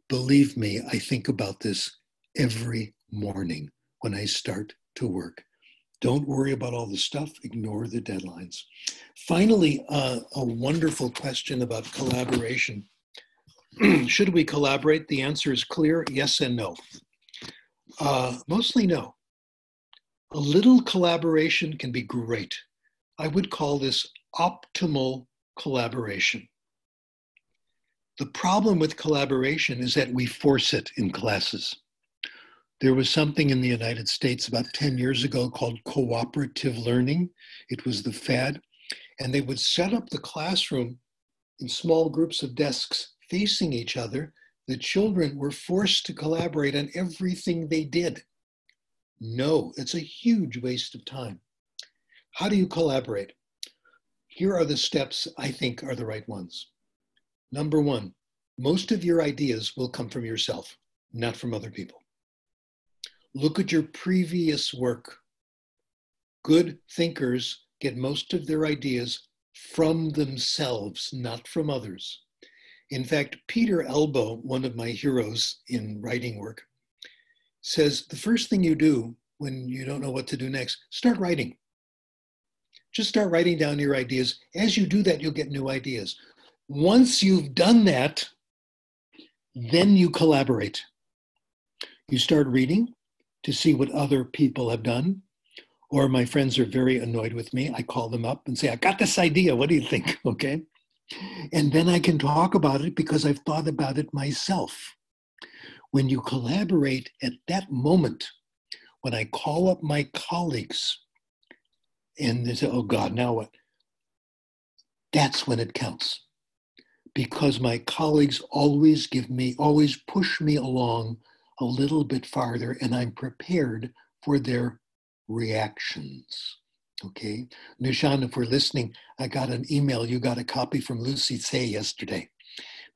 Believe me, I think about this every morning when I start to work. Don't worry about all the stuff, ignore the deadlines. Finally, a wonderful question about collaboration. Should we collaborate? The answer is clear, yes and no. Mostly no. A little collaboration can be great. I would call this optimal collaboration. The problem with collaboration is that we force it in classes. There was something in the United States about 10 years ago called cooperative learning. It was the fad. And they would set up the classroom in small groups of desks facing each other. The children were forced to collaborate on everything they did. No, it's a huge waste of time. How do you collaborate? Here are the steps I think are the right ones. Number one, most of your ideas will come from yourself, not from other people. Look at your previous work. Good thinkers get most of their ideas from themselves, not from others. In fact, Peter Elbow, one of my heroes in writing work, says the first thing you do when you don't know what to do next, start writing. Just start writing down your ideas. As you do that, you'll get new ideas. Once you've done that, then you collaborate. You start reading to see what other people have done. Or my friends are very annoyed with me. I call them up and say, I got this idea. What do you think? Okay. And then I can talk about it because I've thought about it myself. When you collaborate at that moment, when I call up my colleagues and they say, oh God, now what? That's when it counts. Because my colleagues always push me along a little bit farther, and I'm prepared for their reactions. Okay, Nishan, if we're listening, I got an email. You got a copy from Lucy Tsay yesterday,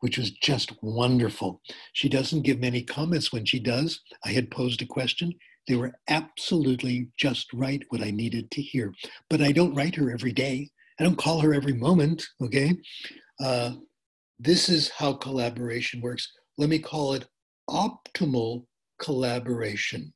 which was just wonderful. She doesn't give many comments when she does. I had posed a question. They were absolutely just right, what I needed to hear. But I don't write her every day. I don't call her every moment, okay? This is how collaboration works. Let me call it optimal collaboration.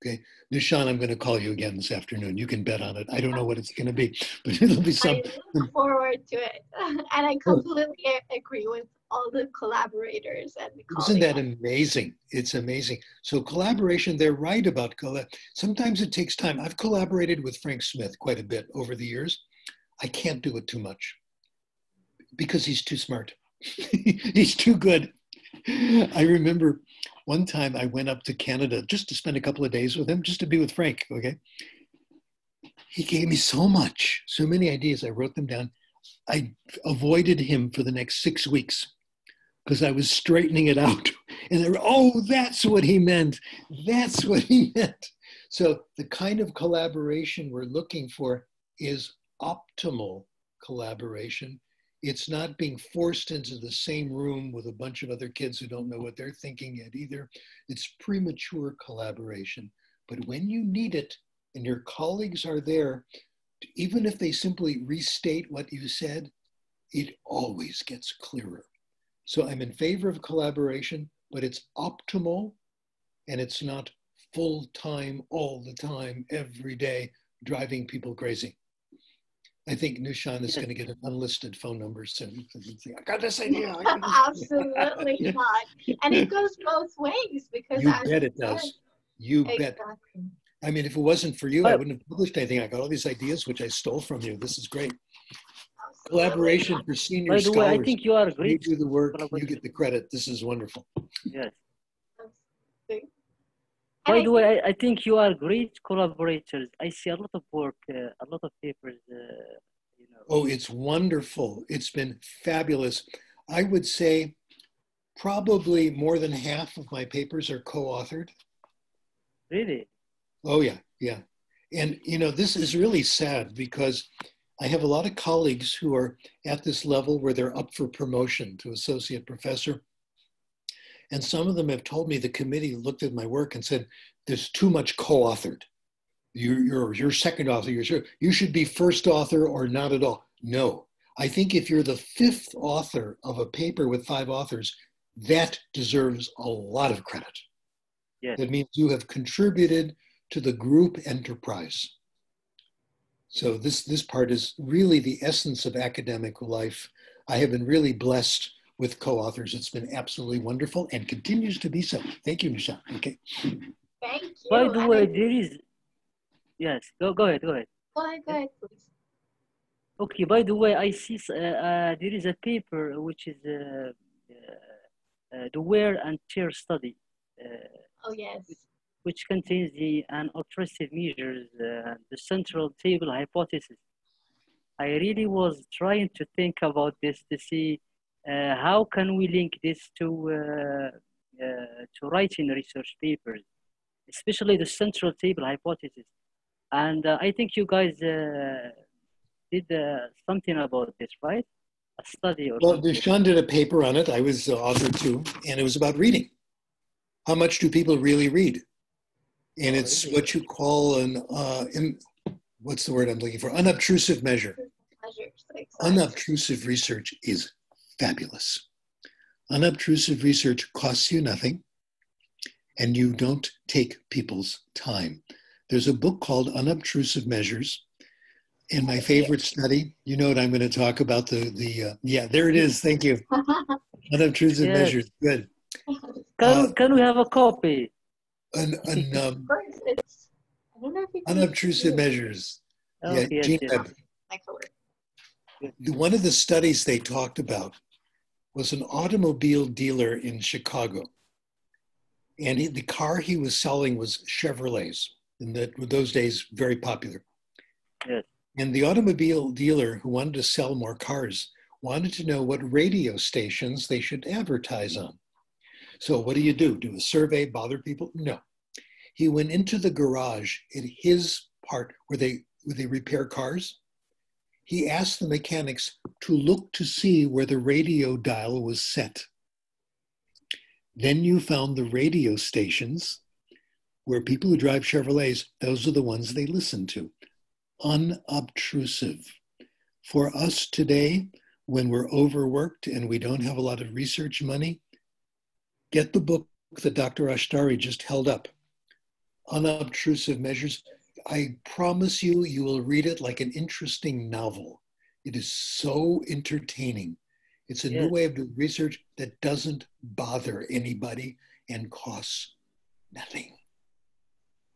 Okay, Nishan, I'm going to call you again this afternoon. You can bet on it. I don't know what it's going to be, but it'll be something. I look forward to it. And I completely agree with all the collaborators and the colleagues. Isn't that amazing? It's amazing. So collaboration, they're right about sometimes it takes time. I've collaborated with Frank Smith quite a bit over the years. I can't do it too much because he's too smart. He's too good. I remember one time I went up to Canada just to spend a couple of days with him, just to be with Frank, okay? He gave me so much, so many ideas. I wrote them down. I avoided him for the next 6 weeks because I was straightening it out. And that's what he meant. That's what he meant. So the kind of collaboration we're looking for is optimal collaboration. It's not being forced into the same room with a bunch of other kids who don't know what they're thinking yet either. It's premature collaboration. But when you need it and your colleagues are there, even if they simply restate what you said, it always gets clearer. So I'm in favor of collaboration, but it's optimal and it's not full time, all the time, every day, driving people crazy. I think Nushan is going to get an unlisted phone number soon. I got this idea. Absolutely not. And it goes both ways because You as bet you it does. said, You bet. exactly. I mean, if it wasn't for you, I But wouldn't have published anything. I got all these ideas, which I stole from you. This is great. Absolutely. Collaboration for senior by the way, I scholars. think you are You great do the work, you collaborator. get the credit. This is wonderful. Yes. Absolutely. And By I the way, I think you are great collaborators. I see a lot of work, a lot of papers, you know. Oh, it's wonderful. It's been fabulous. I would say probably more than half of my papers are co-authored. Really? Oh, yeah, yeah. And, you know, this is really sad because I have a lot of colleagues who are at this level where they're up for promotion to associate professor. And some of them have told me the committee looked at my work and said, there's too much co-authored. You're second author, you should be first author or not at all. No, I think if you're the fifth author of a paper with 5 authors, that deserves a lot of credit. Yes. That means you have contributed to the group enterprise. So this part is really the essence of academic life. I have been really blessed with co-authors. It's been absolutely wonderful and continues to be so. Thank you, Nisha. Okay. thank you. By the And way, there is, yes, go ahead, go ahead. go ahead, please. Okay, by the way, I see there is a paper which is the wear and tear study, Oh, yes. which contains the unobtrusive measures, the central table hypothesis. I really was trying to think about this to see how can we link this to writing research papers, especially the central table hypothesis. And I think you guys did something about this, right? A study or Well, something. Dushan did a paper on it. I was the author too, and it was about reading. How much do people really read? And it's really? what you call what's the word I'm looking for? Unobtrusive measure. Measures, exactly. Unobtrusive research is fabulous. Unobtrusive research costs you nothing, and you don't take people's time. There's a book called Unobtrusive Measures. In my favorite study, you know what I'm going to talk about, yeah, there it is. Thank you. Unobtrusive Yes. measures. Good. Can we have a copy? Of course, it's, I don't know if you can Unobtrusive measures. Yeah, Okay, yes, Gene yes. Webb. One of the studies they talked about was an automobile dealer in Chicago. And the car he was selling was Chevrolets. In those days, very popular. Yes. And the automobile dealer who wanted to sell more cars wanted to know what radio stations they should advertise on. So what do? Do a survey, bother people? No. He went into the garage in his part where they repair cars. He asked the mechanics to look to see where the radio dial was set. Then you found the radio stations where people who drive Chevrolets, those are the ones they listen to. Unobtrusive. For us today, when we're overworked and we don't have a lot of research money, get the book that Dr. Ashtari just held up, Unobtrusive Measures. I promise you, you will read it like an interesting novel. It is so entertaining. It's a new way of doing research that doesn't bother anybody and costs nothing.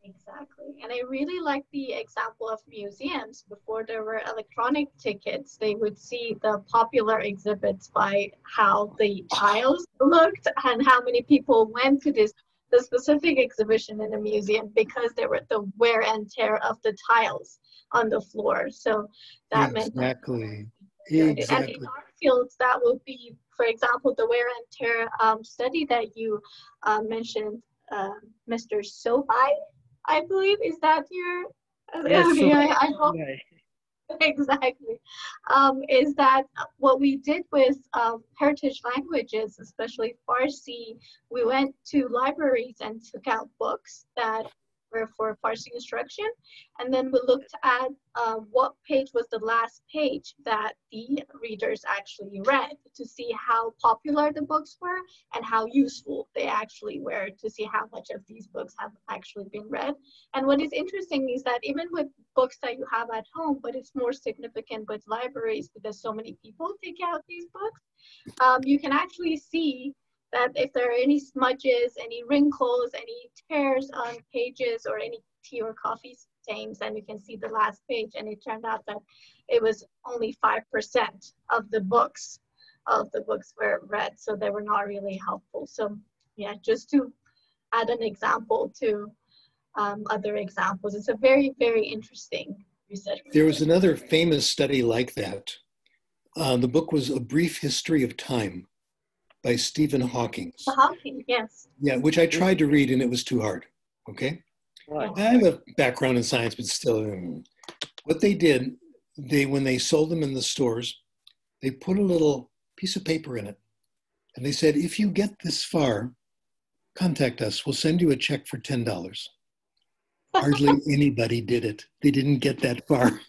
Exactly. And I really like the example of museums. Before there were electronic tickets, they would see the popular exhibits by how the tiles looked and how many people went to the specific exhibition in the museum because there were the wear and tear of the tiles on the floor. So that meant that. Exactly. And in our fields, that would be, for example, the wear and tear study that you mentioned, Mr. Sobai. I believe, is that your, yes, okay, I hope, exactly, is that what we did with heritage languages, especially Farsi, we went to libraries and took out books that were for parsing instruction. And then we looked at what page was the last page that the readers actually read to see how popular the books were and how useful they actually were, to see how much of these books have actually been read. And what is interesting is that even with books that you have at home, but it's more significant with libraries because so many people take out these books, you can actually see that if there are any smudges, any wrinkles, any tears on pages, or any tea or coffee stains, then you can see the last page. And it turned out that it was only 5% of the books were read, so they were not really helpful. So yeah, just to add an example to other examples, it's a very, very interesting research. There was another famous study like that. The book was A Brief History of Time by Stephen Hawking. Hawking, yes. Yeah, which I tried to read and it was too hard, okay? Right. I have a background in science, but still, what they did, when they sold them in the stores, they put a little piece of paper in it. And they said, if you get this far, contact us. We'll send you a check for $10. Hardly anybody did it. They didn't get that far.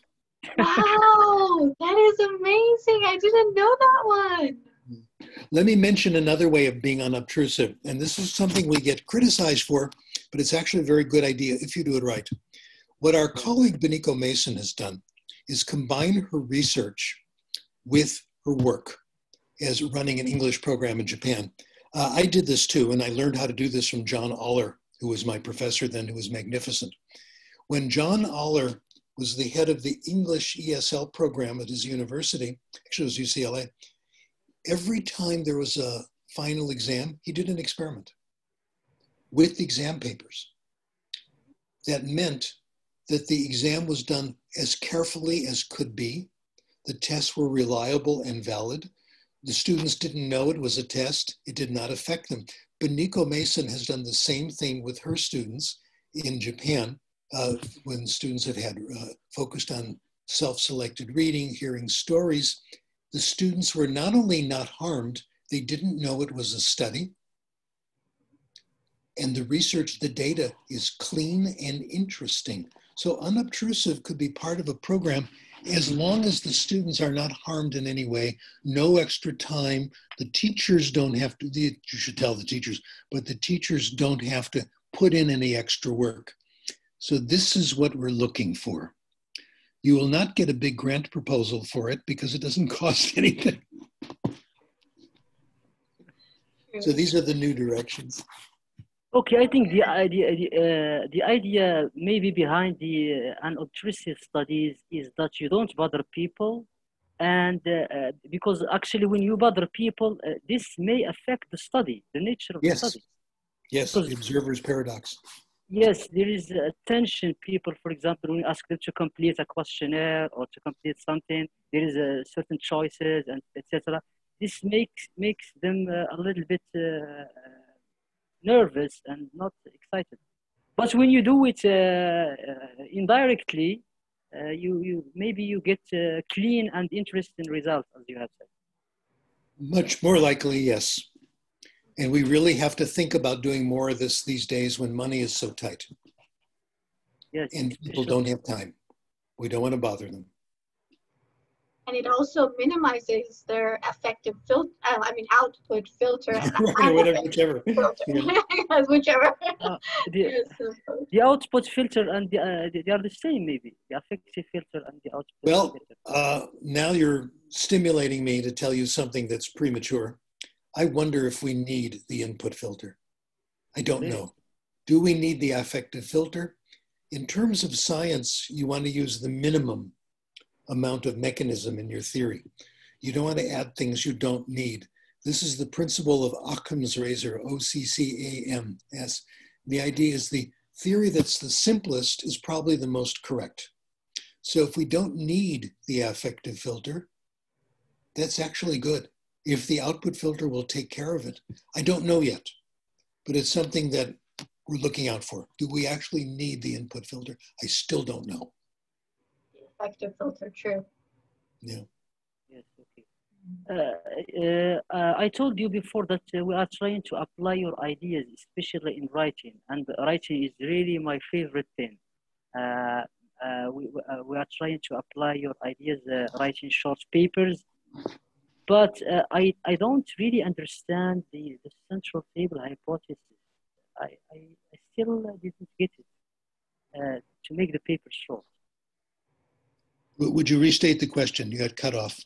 Wow, that is amazing. I didn't know that one. Let me mention another way of being unobtrusive. And this is something we get criticized for, but it's actually a very good idea if you do it right. What our colleague Beniko Mason has done is combine her research with her work as running an English program in Japan. I did this too, and I learned how to do this from John Aller, who was my professor then, who was magnificent. When John Aller was the head of the English ESL program at his university, actually it was UCLA, every time there was a final exam, he did an experiment with exam papers. That meant that the exam was done as carefully as could be. The tests were reliable and valid. The students didn't know it was a test. It did not affect them. Beniko Mason has done the same thing with her students in Japan when students have had focused on self-selected reading, hearing stories. The students were not only not harmed, they didn't know it was a study. And the research, the data is clean and interesting. So unobtrusive could be part of a program as long as the students are not harmed in any way, no extra time. The teachers don't have to, you should tell the teachers, but the teachers don't have to put in any extra work. So this is what we're looking for. You will not get a big grant proposal for it because it doesn't cost anything. So these are the new directions. Okay, I think the idea maybe behind the unobtrusive studies is that you don't bother people, and because actually when you bother people, this may affect the study, the nature of the study. Yes, the observer's paradox. Yes, there is attention. People, for example, when you ask them to complete a questionnaire or to complete something, there is certain choices and etc. This makes them a little bit nervous and not excited. But when you do it indirectly, maybe you get clean and interesting results, as you have said. Much more likely, yes. And we really have to think about doing more of this these days when money is so tight. Yes. And people don't have time. We don't want to bother them. And it also minimizes their affective filter, output filter. Right, whichever. Filter. Yes, whichever. The output filter and they are the same, maybe. The affective filter and the output filter. Now you're stimulating me to tell you something that's premature. I wonder if we need the input filter. I don't know. Do we need the affective filter? In terms of science, you want to use the minimum amount of mechanism in your theory. You don't want to add things you don't need. This is the principle of Occam's razor, O-C-C-A-M-S. The idea is the theory that's the simplest is probably the most correct. So if we don't need the affective filter, that's actually good. If the output filter will take care of it, I don't know yet, but it's something that we're looking out for. Do we actually need the input filter? I still don't know. Affective filter, true. Yeah. Yes, okay. I told you before that we are trying to apply your ideas, especially in writing, and writing is really my favorite thing. We are trying to apply your ideas, writing short papers, but I don't really understand the central table hypothesis. I still didn't get it to make the paper short. Would you restate the question? You got cut off.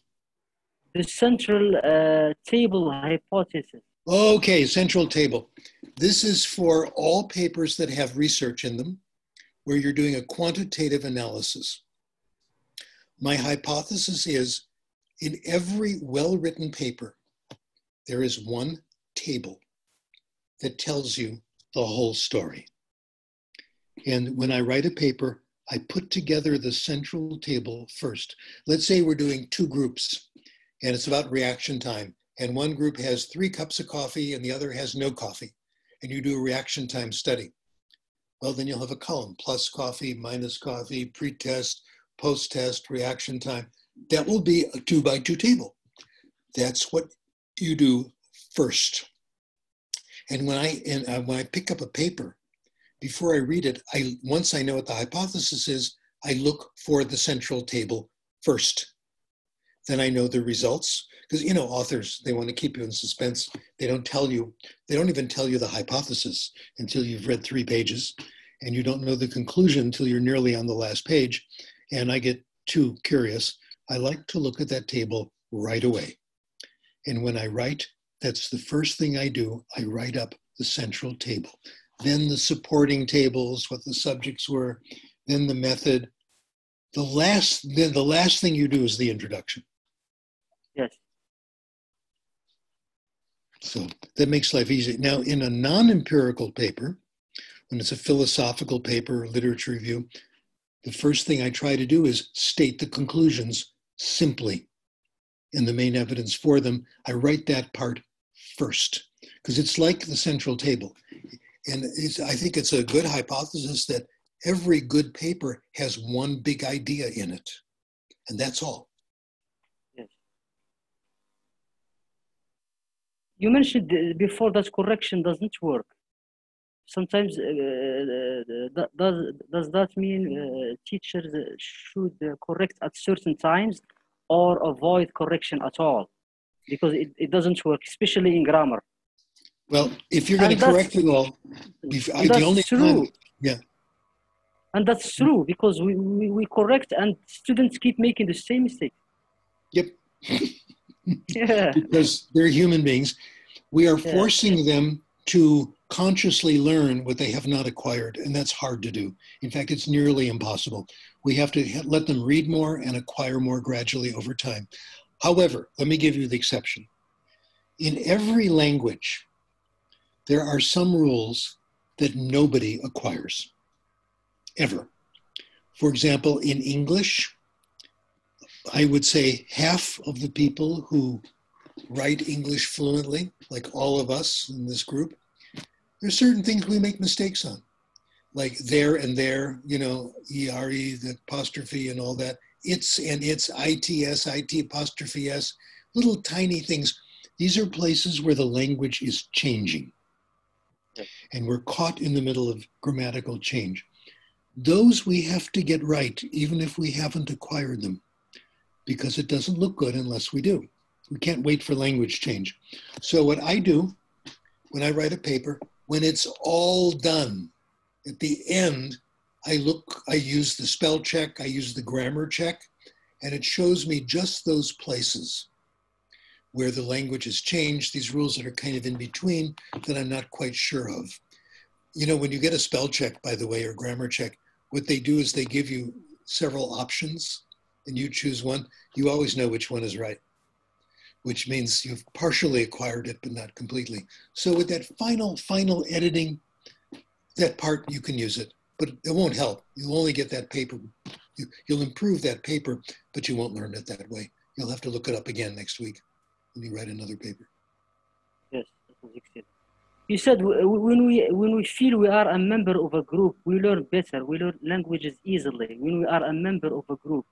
The central table hypothesis. Okay, central table. This is for all papers that have research in them, where you're doing a quantitative analysis. My hypothesis is in every well-written paper, there is one table that tells you the whole story. And when I write a paper, I put together the central table first. Let's say we're doing two groups and it's about reaction time. And one group has 3 cups of coffee and the other has no coffee. And you do a reaction time study. Well, then you'll have a column, plus coffee, minus coffee, pre-test, post-test, reaction time. That will be a 2-by-2 table. That's what you do first. And when I pick up a paper, before I read it, once I know what the hypothesis is, I look for the central table first. Then I know the results, because authors, they want to keep you in suspense. They don't even tell you the hypothesis until you've read 3 pages, and you don't know the conclusion until you're nearly on the last page. And I get too curious. I like to look at that table right away. And when I write, that's the first thing I do. I write up the central table. Then the supporting tables, what the subjects were, then the method. The last thing you do is the introduction. Yes. So that makes life easy. Now, in a non-empirical paper, when it's a philosophical paper or literature review, the first thing I try to do is state the conclusions simply. And the main evidence for them, I write that part first, because it's like the central table. And I think it's a good hypothesis that every good paper has one big idea in it. And that's all. Yes. You mentioned before that correction doesn't work. Sometimes, does that mean teachers should correct at certain times or avoid correction at all? Because it doesn't work, especially in grammar. Well, if you're going to correct it all, the only true. time, yeah. And that's true, because we correct and students keep making the same mistake. Yep. Yeah. Because they're human beings. We are forcing them to consciously learn what they have not acquired, and that's hard to do. In fact, it's nearly impossible. We have to let them read more and acquire more gradually over time. However, let me give you the exception. In every language, there are some rules that nobody acquires, ever. For example, in English, I would say half of the people who write English fluently, like all of us in this group, there's certain things we make mistakes on, like there and there, ERE, the apostrophe and all that. It's and it's, ITS, IT apostrophe S, little tiny things. These are places where the language is changing. And we're caught in the middle of grammatical change. Those we have to get right, even if we haven't acquired them, because it doesn't look good unless we do. We can't wait for language change. So what I do when I write a paper, when it's all done, at the end, I use the spell check, I use the grammar check, and it shows me just those places where the language has changed, these rules that are kind of in between that I'm not quite sure of. When you get a spell check, by the way, or grammar check, what they do is they give you several options and you choose one. You always know which one is right, which means you've partially acquired it, but not completely. So with that final editing, that part, you can use it, but it won't help. You'll only get that paper. You'll improve that paper, but you won't learn it that way. You'll have to look it up again next week when you write another paper. Yes, that was excellent. You said when we feel we are a member of a group, we learn better. We learn languages easily when we are a member of a group.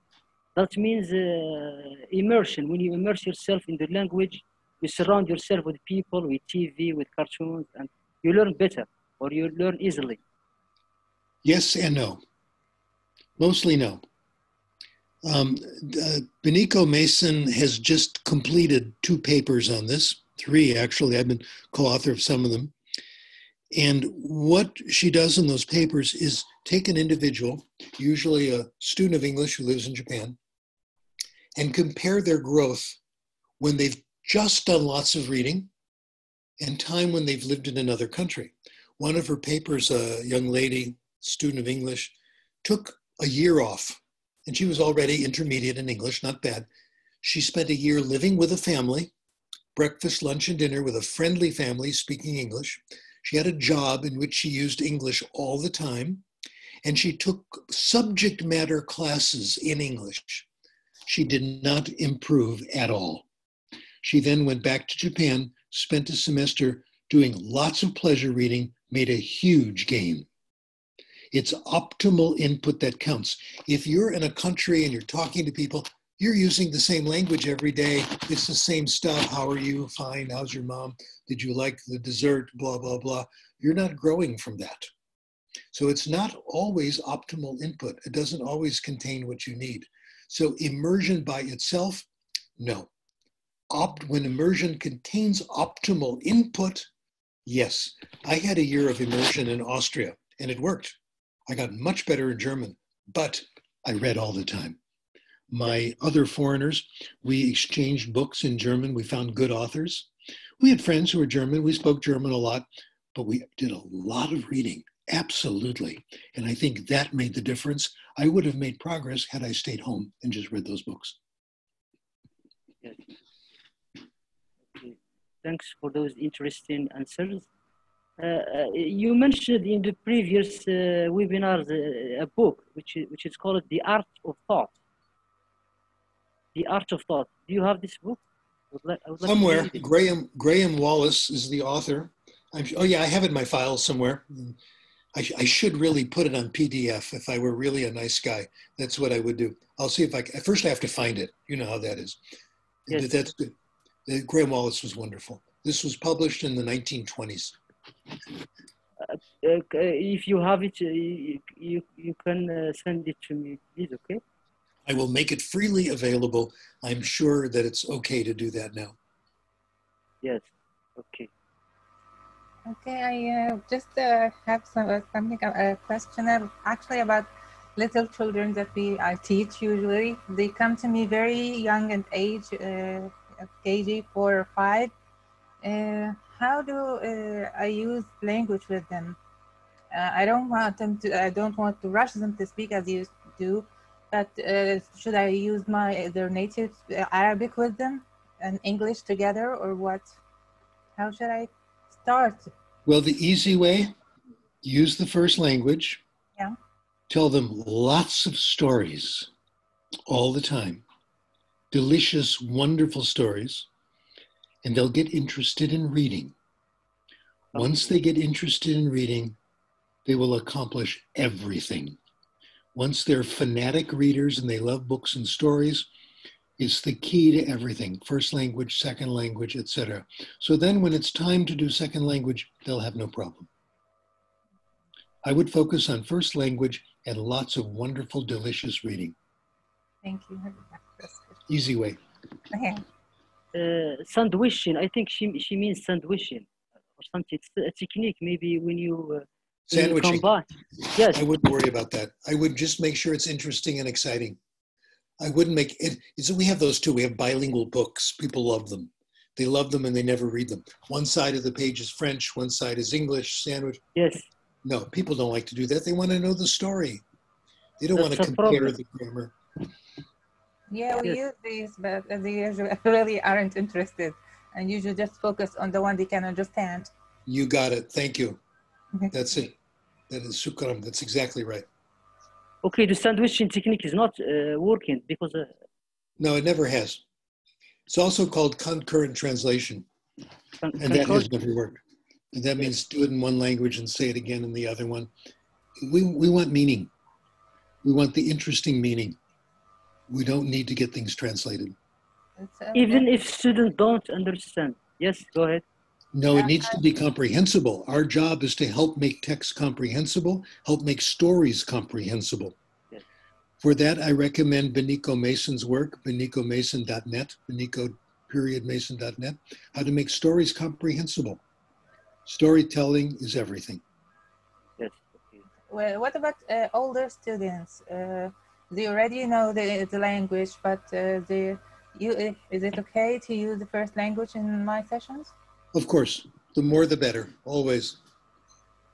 That means immersion. When you immerse yourself in the language, you surround yourself with people, with TV, with cartoons, and you learn better, or you learn easily. Yes and no. Mostly no. Benico Mason has just completed 2 papers on this, 3 actually. I've been co-author of some of them. And what she does in those papers is take an individual, usually a student of English who lives in Japan, and compare their growth when they've just done lots of reading and time when they've lived in another country. One of her papers, a young lady, student of English, took a year off, and she was already intermediate in English, not bad. She spent a year living with a family, breakfast, lunch, and dinner with a friendly family speaking English. She had a job in which she used English all the time, and she took subject matter classes in English. She did not improve at all. She then went back to Japan, spent a semester doing lots of pleasure reading, made a huge gain. It's optimal input that counts. If you're in a country and you're talking to people, you're using the same language every day. It's the same stuff. How are you? Fine. How's your mom? Did you like the dessert? Blah, blah, blah. You're not growing from that. So it's not always optimal input. It doesn't always contain what you need. So immersion by itself, no. When immersion contains optimal input, yes. I had a year of immersion in Austria, and it worked. I got much better in German, but I read all the time. My other foreigners, we exchanged books in German. We found good authors. We had friends who were German. We spoke German a lot, but we did a lot of reading, absolutely. And I think that made the difference. I would have made progress had I stayed home and just read those books. Yes. Okay. Thanks for those interesting answers. You mentioned in the previous webinars a book which is called The Art of Thought. The Art of Thought. Do you have this book? I would like somewhere. Graham Wallace is the author. Oh yeah, I have it in my files somewhere. I should really put it on PDF if I were really a nice guy. That's what I would do. I'll see if I can. First I have to find it. You know how that is. Yes. But that's good. Graham Wallace was wonderful. This was published in the 1920s. If you have it, you can send it to me, please, okay? I will make it freely available. I'm sure that it's okay to do that now. Yes, okay. Okay, I just have a question actually about little children that I teach usually. They come to me very young in age, KG 4 or 5. How do I use language with them? I don't want to rush them to speak as you do, but should I use their native Arabic with them and English together, or what? How should I start? Well, the easy way, use the first language. Yeah. Tell them lots of stories all the time. Delicious, wonderful stories. And they'll get interested in reading. Once they get interested in reading, they will accomplish everything. Once they're fanatic readers and they love books and stories, it's the key to everything. First language, second language, etc. So then when it's time to do second language, they'll have no problem. I would focus on first language and lots of wonderful, delicious reading. Thank you. Easy way. Okay. Sandwiching, I think she means sandwiching or something. It's a technique maybe when you Sandwiching. combine. Yes. I wouldn't worry about that. I would just make sure it's interesting and exciting. I wouldn't make it. We have those too. We have bilingual books. People love them. They love them and they never read them. One side of the page is French, one side is English, sandwich. Yes. No, people don't like to do that. They want to know the story. They don't want to compare the grammar. Yeah, we use these, but they really aren't interested. And usually just focus on the one they can understand. You got it. Thank you. That's it. That is shukran. That's exactly right. Okay, the sandwiching technique is not working because... No, it never has. It's also called concurrent translation. And that has never worked. And that means do it in one language and say it again in the other one. We want meaning. We want the interesting meaning. We don't need to get things translated. Even if students don't understand. Yes, go ahead. No, it needs to be comprehensible. Our job is to help make text comprehensible, help make stories comprehensible. Yes. For that, I recommend Benico Mason's work, benicomason.net, benico-mason.net, how to make stories comprehensible. Storytelling is everything. Yes. Okay. Well, what about older students? They already know the language, but is it okay to use the first language in my sessions? Of course, the more the better, always.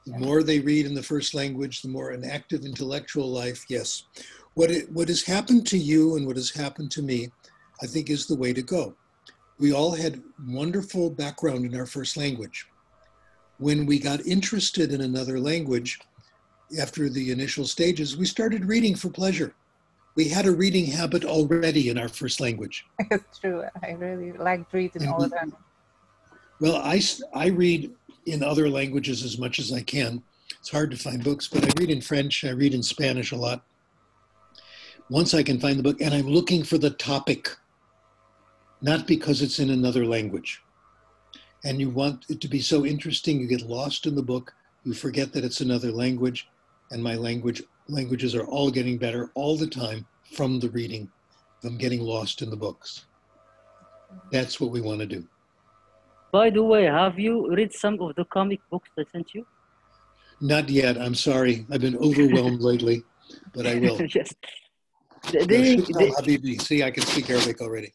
The more they read in the first language, the more an active intellectual life, yes. What has happened to you and what has happened to me, I think is the way to go. We all had wonderful background in our first language. When we got interested in another language, after the initial stages, we started reading for pleasure. We had a reading habit already in our first language. It's true. I really like reading all of them. Well, I read in other languages as much as I can. It's hard to find books, but I read in French, I read in Spanish a lot. Once I can find the book, and I'm looking for the topic, not because it's in another language. And you want it to be so interesting, you get lost in the book, you forget that it's another language, and my languages are all getting better all the time from the reading. I'm getting lost in the books. That's what we want to do. By the way, have you read some of the comic books I sent you? Not yet. I'm sorry. I've been overwhelmed lately, but I will. Yes. Habibi. See, I can speak Arabic already.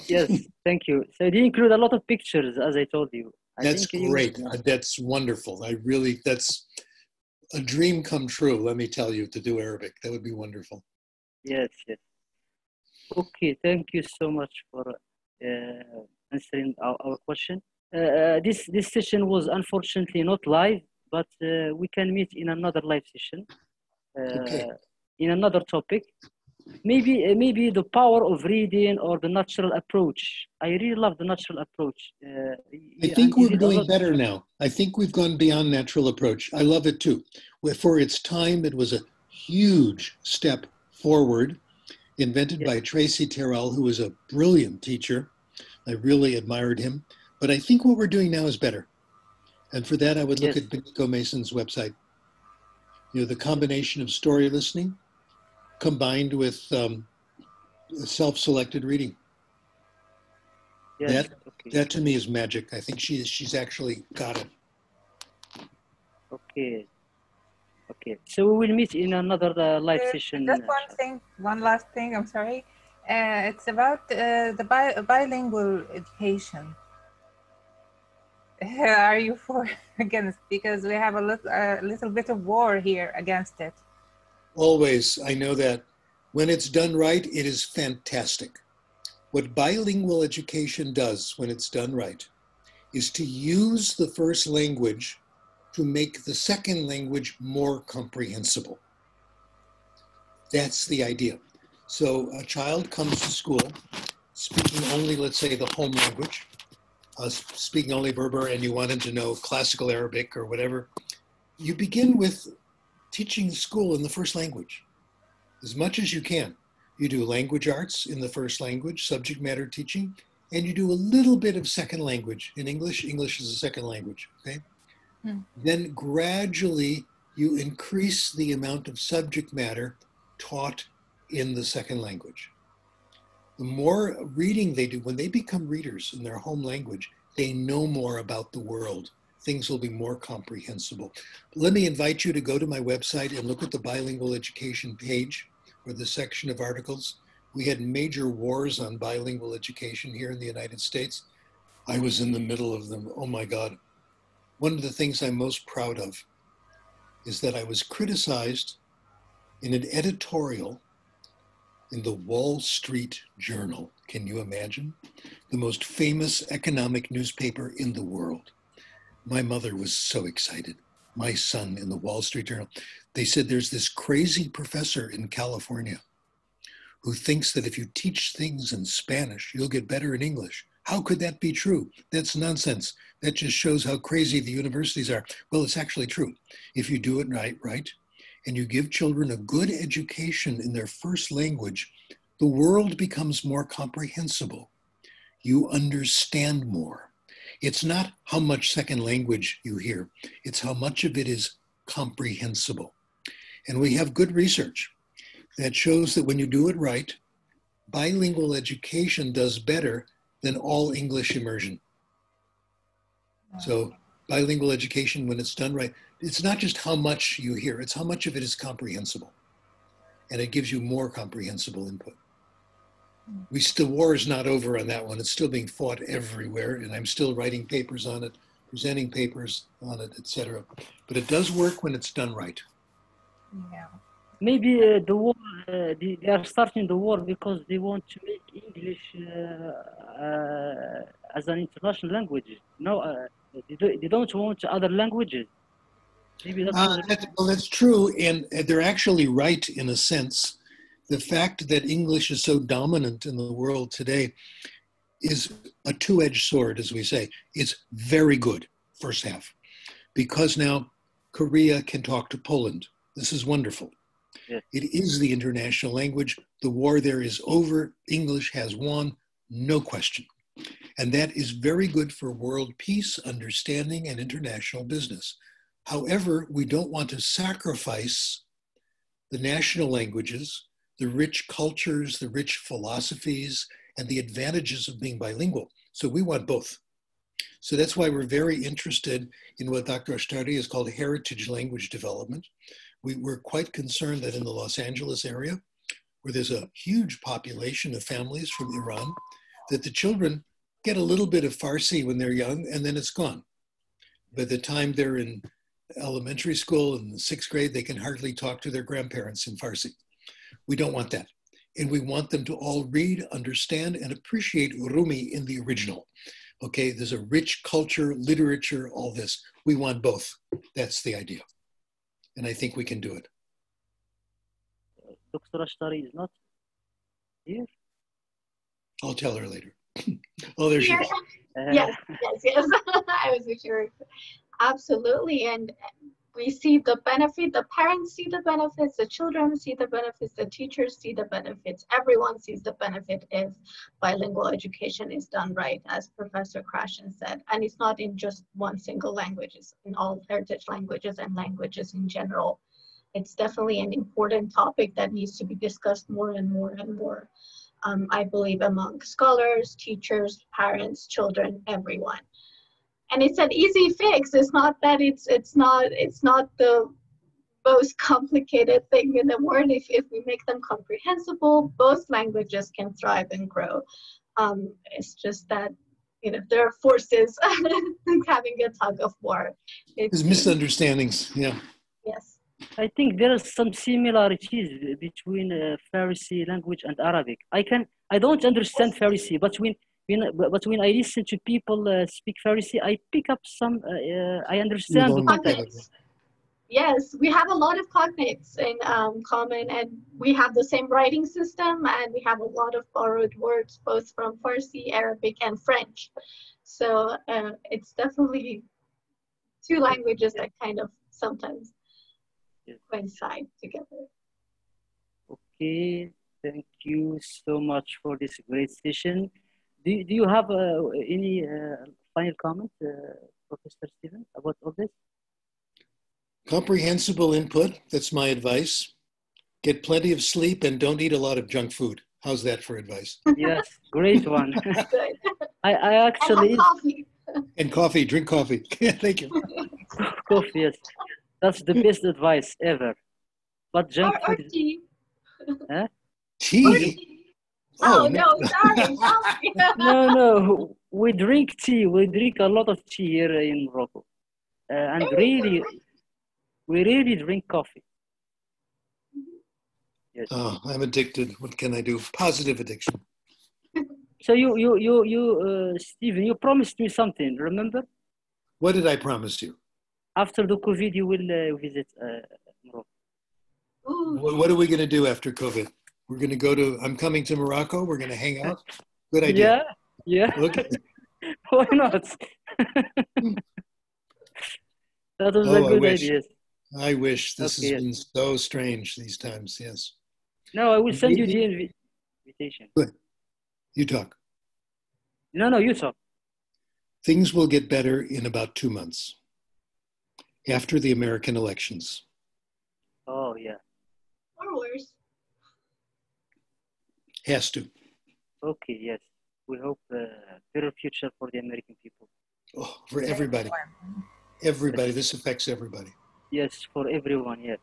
Yes, thank you. So they include a lot of pictures, as I told you. That's great. That's wonderful. That's a dream come true, let me tell you, to do Arabic. That would be wonderful. Yes, yes. Okay, thank you so much for answering our question. This session was unfortunately not live, but we can meet in another live session, Okay. in another topic. Maybe the power of reading or the natural approach. I really love the natural approach. I think we're doing better now. I think we've gone beyond natural approach. I love it too. For its time, it was a huge step forward, invented by Tracy Terrell, who was a brilliant teacher. I really admired him. But I think what we're doing now is better. And for that, I would look at Benico Mason's website. You know, the combination of story listening combined with self-selected reading. Yes, that to me is magic. I think she's actually got it. Okay. Okay. So we will meet in another live session. Just one last thing, I'm sorry. It's about the bilingual education. Are you for against? Because we have a little bit of war here against it. Always. I know that. When it's done right, it is fantastic. What bilingual education does when it's done right is to use the first language to make the second language more comprehensible. That's the idea. So a child comes to school speaking only, let's say, the home language, speaking only Berber, and you want him to know classical Arabic or whatever. You begin with teaching school in the first language as much as you can. You do language arts in the first language, subject matter teaching, and you do a little bit of second language. In English, English is a second language, okay? Then gradually you increase the amount of subject matter taught in the second language. The more reading they do, when they become readers in their home language, they know more about the world. Things will be more comprehensible. Let me invite you to go to my website and look at the bilingual education page or the section of articles. We had major wars on bilingual education here in the United States. I was in the middle of them. Oh my God. One of the things I'm most proud of is that I was criticized in an editorial in the Wall Street Journal. Can you imagine? The most famous economic newspaper in the world. My mother was so excited. My son in the Wall Street Journal. They said there's this crazy professor in California who thinks that if you teach things in Spanish, you'll get better in English. How could that be true? That's nonsense. That just shows how crazy the universities are. Well, it's actually true. If you do it right, and you give children a good education in their first language, the world becomes more comprehensible. You understand more. It's not how much second language you hear, it's how much of it is comprehensible. And we have good research that shows that when you do it right, bilingual education does better than all English immersion. So bilingual education, when it's done right, it's not just how much you hear, it's how much of it is comprehensible. And it gives you more comprehensible input. The war is not over on that one. It's still being fought everywhere, and I'm still writing papers on it, presenting papers on it, etc. But it does work when it's done right. Yeah. Maybe the war, they are starting the war because they want to make English as an international language. No, they don't want other languages. Maybe that's true, and they're actually right in a sense. The fact that English is so dominant in the world today is a two-edged sword, as we say. It's very good, first half, because now Korea can talk to Poland. This is wonderful. Yeah. It is the international language. The war there is over. English has won, no question. And that is very good for world peace, understanding, and international business. However, we don't want to sacrifice the national languages, the rich cultures, the rich philosophies, and the advantages of being bilingual. So we want both. So that's why we're very interested in what Dr. Ashtari has called heritage language development. We're quite concerned that in the Los Angeles area, where there's a huge population of families from Iran, that the children get a little bit of Farsi when they're young, and then it's gone. By the time they're in elementary school in the 6th grade, they can hardly talk to their grandparents in Farsi. We don't want that. And we want them to all read, understand, and appreciate Rumi in the original. Okay, there's a rich culture, literature, all this. We want both. That's the idea. And I think we can do it. Dr. Ashtari is not here? I'll tell her later. Oh, there she is. Yes. I was sure. Absolutely. And we see the benefit, the parents see the benefits, the children see the benefits, the teachers see the benefits, everyone sees the benefit if bilingual education is done right, as Professor Krashen said. And it's not in just one single language, it's in all heritage languages and languages in general. It's definitely an important topic that needs to be discussed more and more and more, I believe, among scholars, teachers, parents, children, everyone. And it's an easy fix. It's not that it's not the most complicated thing in the world. If we make them comprehensible, both languages can thrive and grow. It's just that, you know, there are forces having a tug of war. There's misunderstandings. Yeah. Yes. I think there are some similarities between Farsi language and Arabic. I don't understand Farsi, but when I listen to people speak Farsi, I pick up some, I understand the context. Yes, we have a lot of cognates in common, and we have the same writing system, and we have a lot of borrowed words, both from Farsi, Arabic, and French. So it's definitely two languages that kind of sometimes coincide together. Okay, thank you so much for this great session. Do you have any final comment, Professor Stephen, about all this? Comprehensible input, that's my advice. Get plenty of sleep and don't eat a lot of junk food. How's that for advice? Yes, great one. Good. I actually... And coffee. And coffee, drink coffee. Thank you. Coffee, yes. That's the best advice ever. But junk or food... tea. Huh? Tea? Oh, no, sorry. No, we drink tea. We drink a lot of tea here in Morocco. And really, we really drink coffee. Yes. Oh, I'm addicted. What can I do? Positive addiction. So Stephen, you promised me something, remember? What did I promise you? After the COVID, you will visit Morocco. What are we going to do after COVID? We're going to go to, I'm coming to Morocco. We're going to hang out. Good idea. Yeah. Okay. Why not? That was a good idea. I wish. This has been so strange these times, yes. No, I will send you the invitation. Good. You talk. No, you talk. Things will get better in about 2 months after the American elections. Oh, yeah. Or worse. Has to. Okay, yes. We hope better future for the American people. Oh, for everybody. Everybody. This affects everybody. Yes, for everyone, yes.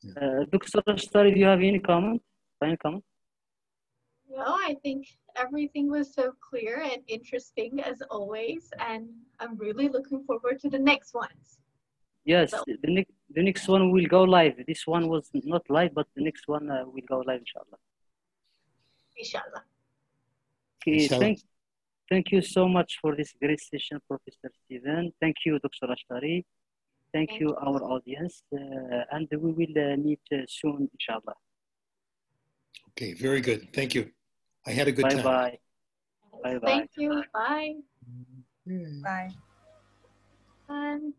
Yeah. Dr. Ashtari, do you have any comment? Final comment? No, I think everything was so clear and interesting as always, and I'm really looking forward to the next ones. Yes, So, the next one will go live. This one was not live, but the next one will go live, inshallah. inshallah. Okay, Inshallah. thank you so much for this great session, Professor Steven. Thank you, Dr. Ashtari. Thank you, our audience. And we will meet soon, inshallah. Okay, very good. Thank you. I had a good time. Bye-bye. Bye-bye. Thank you. Bye. Bye. And